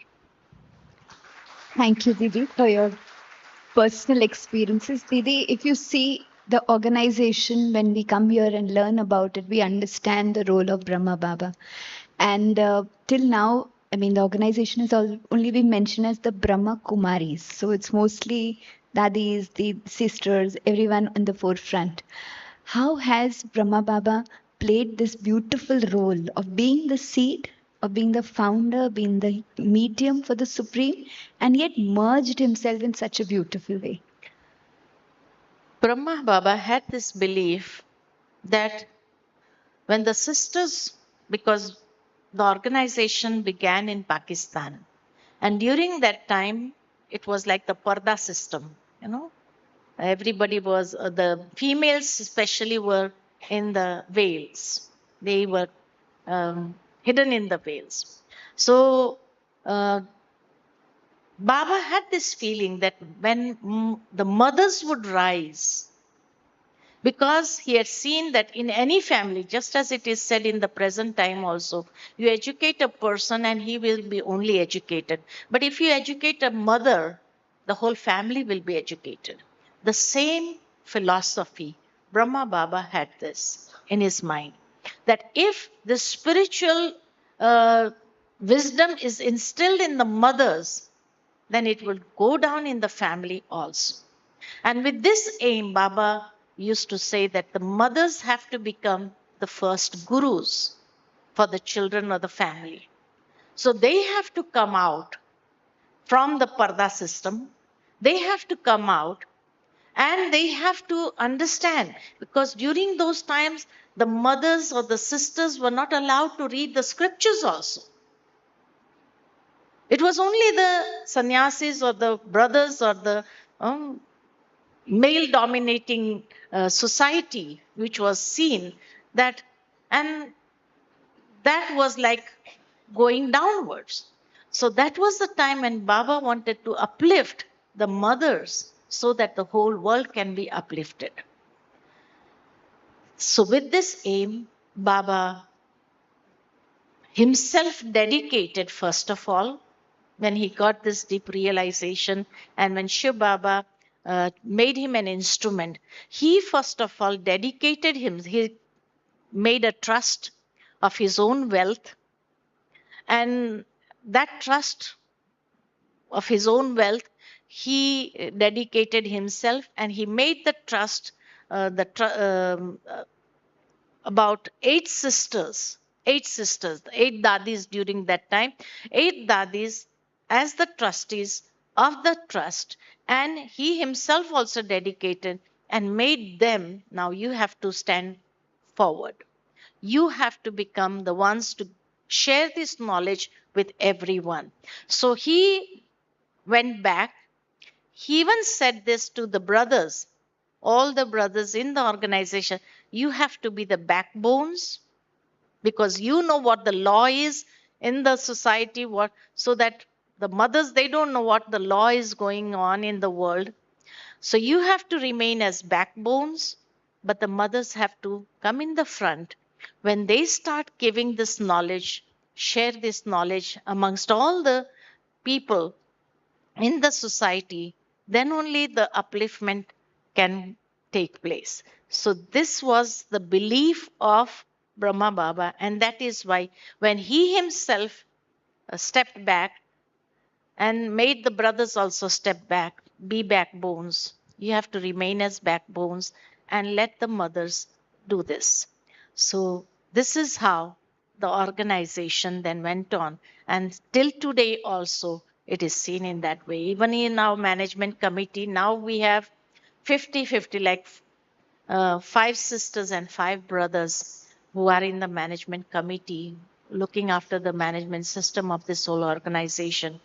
C: Thank you, Didi, for your personal experiences. Didi, if you see the organization, when we come here and learn about it, we understand the role of Brahma Baba. And till now, I mean, the organization has only been mentioned as the Brahma Kumaris. So it's mostly daddies, the sisters, everyone on the forefront. How has Brahma Baba played this beautiful role of being the seed, of being the founder, being the medium for the Supreme, and yet merged himself in such a beautiful way?
D: Brahma Baba had this belief that when the sisters, because the organization began in Pakistan, and during that time, it was like the Parda system. Everybody was, the females especially were in the veils. They were hidden in the veils. So, Baba had this feeling that when the mothers would rise, because he had seen that in any family, just as it is said in the present time also, you educate a person and he will be only educated. But if you educate a mother, the whole family will be educated. The same philosophy, Brahma Baba had this in his mind, that if the spiritual wisdom is instilled in the mothers, then it will go down in the family also. And with this aim, Baba used to say that the mothers have to become the first gurus for the children of the family. So they have to come out from the Parda system. They have to come out and they have to understand, because during those times, the mothers or the sisters were not allowed to read the scriptures also. It was only the sannyasis or the brothers or the male dominating society which was seen, that, and that was like going downwards. So that was the time when Baba wanted to uplift the mothers so that the whole world can be uplifted. So with this aim, Baba himself dedicated, first of all, when he got this deep realization, and when Shiv Baba made him an instrument, he first of all dedicated him. He made a trust of his own wealth, and that trust of his own wealth, he dedicated himself, and he made the trust about eight sisters, eight dadis during that time, eight dadis as the trustees of the trust, and he himself also dedicated and made them, now you have to stand forward. You have to become the ones to share this knowledge with everyone. So he went back. He even said this to the brothers, all the brothers in the organization. You have to be the backbones, because you know what the law is in the society, what, so that the mothers, they don't know what the law is going on in the world. So you have to remain as backbones, but the mothers have to come in the front. When they start giving this knowledge, share this knowledge amongst all the people in the society, then only the upliftment can take place. So this was the belief of Brahma Baba, and that is why when he himself stepped back and made the brothers also step back, be backbones. You have to remain as backbones and let the mothers do this. So, this is how the organization then went on. And till today, also, it is seen in that way. Even in our management committee, now we have 50-50, like five sisters and five brothers who are in the management committee looking after the management system of this whole organization.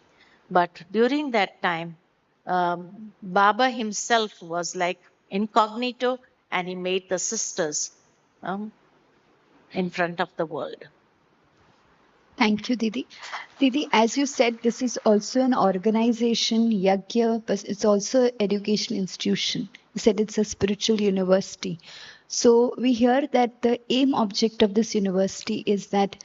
D: But during that time, Baba himself was like incognito, and he made the sisters um, in front of the world.
C: Thank you, Didi. Didi, as you said, this is also an organization, Yagya, but it's also an educational institution. You said it's a spiritual university. So we hear that the aim object of this university is that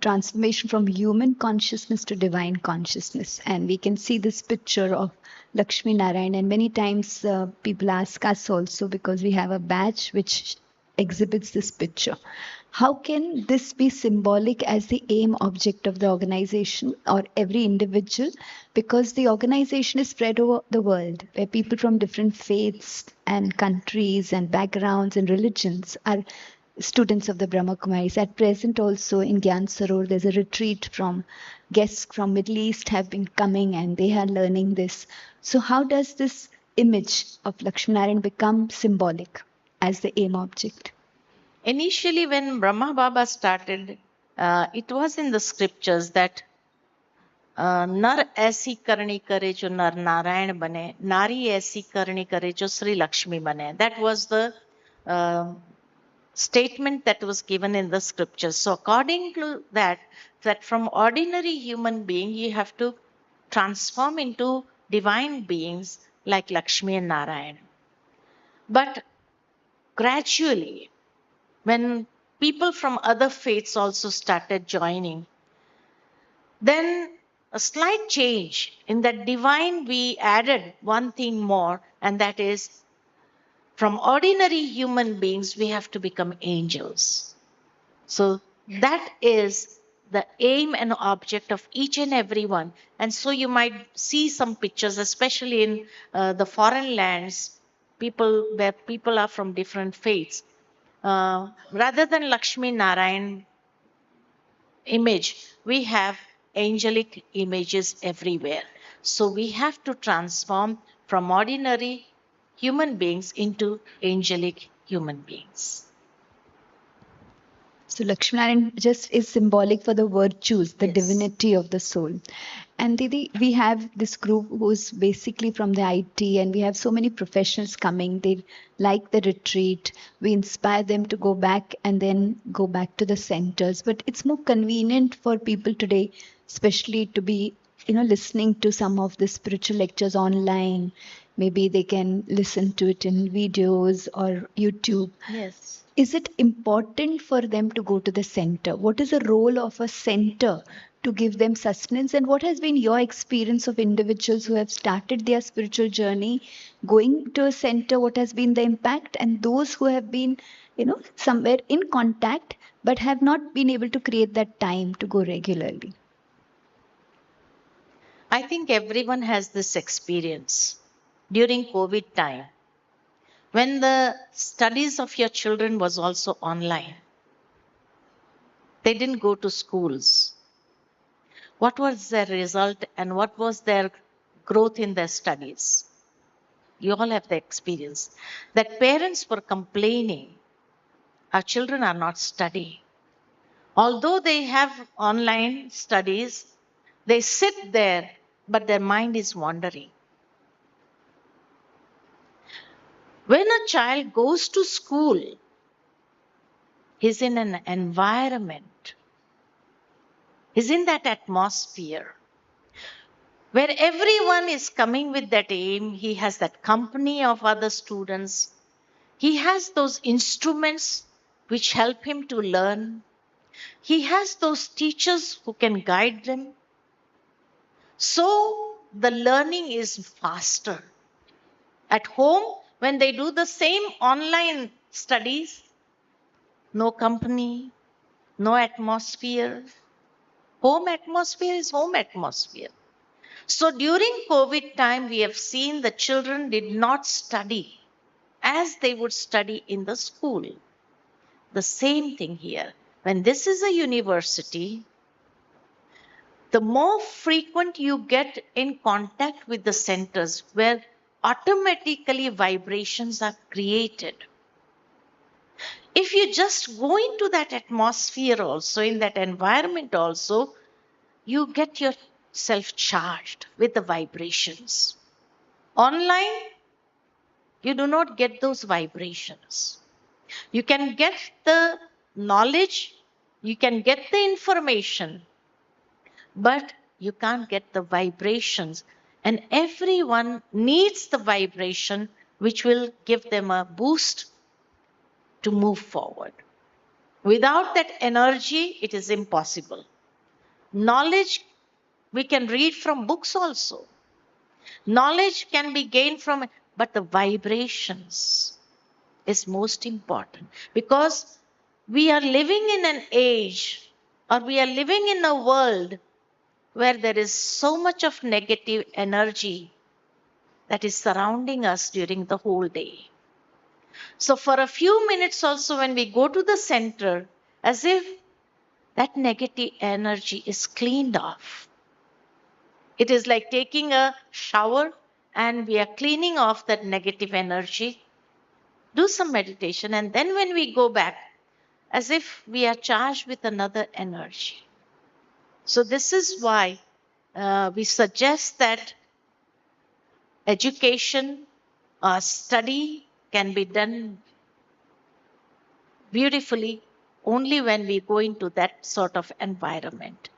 C: transformation from human consciousness to divine consciousness. And we can see this picture of Lakshmi Narayan. And many times people ask us also, because we have a badge which exhibits this picture. How can this be symbolic as the aim object of the organization or every individual? Because the organization is spread over the world, where people from different faiths and countries and backgrounds and religions are students of the Brahmakumaris. At present also in Mansarovar, there's a retreat from guests from Middle East have been coming and they are learning this. So how does this image of Lakshminarayan become symbolic as the aim object?
D: Initially, when Brahma Baba started, it was in the scriptures that नर ऐसी करनी करे जो नर नारायण बने, नारी ऐसी करनी करे जो Sri Lakshmi बने. That was the statement that was given in the scriptures. So according to that from ordinary human being, you have to transform into divine beings like Lakshmi and Narayan. But gradually, when people from other faiths also started joining, then a slight change in that divine, we added one thing more, and that is from ordinary human beings, we have to become angels. So that is the aim and object of each and every one. And so you might see some pictures, especially in the foreign lands, where people are from different faiths. Rather than Lakshmi Narayan image, we have angelic images everywhere. So we have to transform from ordinary human beings into angelic human beings.
C: So Lakshminarayan just is symbolic for the virtues, the
D: Yes.
C: divinity of the soul. And Didi, we have this group who's basically from the IT, and we have so many professionals coming. They like the retreat. We inspire them to go back and then go back to the centers. But it's more convenient for people today, especially to be, listening to some of the spiritual lectures online. Maybe they can listen to it in videos or YouTube.
D: Yes.
C: Is it important for them to go to the center? What is the role of a center to give them sustenance? And what has been your experience of individuals who have started their spiritual journey going to a center? What has been the impact? And those who have been, somewhere in contact but have not been able to create that time to go regularly?
D: I think everyone has this experience during COVID time, when the studies of your children was also online. They didn't go to schools. What was their result and what was their growth in their studies. You all have the experience that parents were complaining, our children are not studying. Although they have online studies, they sit there, but their mind is wandering. When a child goes to school, he's in an environment, he's in that atmosphere where everyone is coming with that aim. He has that company of other students. He has those instruments which help him to learn. He has those teachers who can guide them. So the learning is faster. At home, when they do the same online studies, no company, no atmosphere. Home atmosphere is home atmosphere. So during COVID time, we have seen the children did not study as they would study in the school. The same thing here. When this is a university, the more frequent you get in contact with the centers where automatically vibrations are created. If you just go into that atmosphere also, in that environment also, you get yourself charged with the vibrations. Online, you do not get those vibrations. You can get the knowledge, you can get the information, but you can't get the vibrations. And everyone needs the vibration which will give them a boost to move forward. Without that energy, it is impossible. Knowledge we can read from books also. Knowledge can be gained from, but the vibrations is most important, because we are living in an age, or we are living in a world where there is so much of negative energy that is surrounding us during the whole day. So for a few minutes also, when we go to the center, as if that negative energy is cleaned off. It is like taking a shower and we are cleaning off that negative energy. Do some meditation, and then when we go back, as if we are charged with another energy. So this is why we suggest that education or study can be done beautifully only when we go into that sort of environment.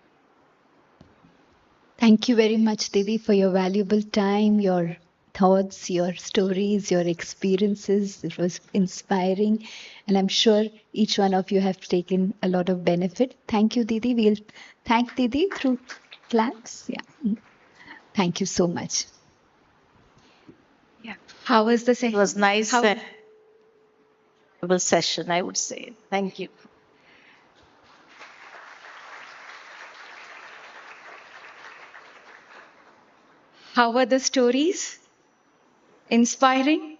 C: Thank you very much, Didi, for your valuable time, your thoughts, your stories, your experiences. It was inspiring, and I'm sure each one of you have taken a lot of benefit. Thank you, Didi. We'll thank Didi through claps. Yeah. Thank you so much.
A: Yeah. How was the
D: It
A: session?
D: was nice session, I would say. Thank you.
A: How were the stories? Inspiring?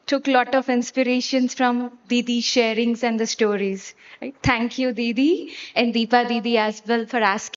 A: Took lot of inspirations from Didi sharings and the stories. Right? Thank you, Didi, and Deepa Didi as well for asking.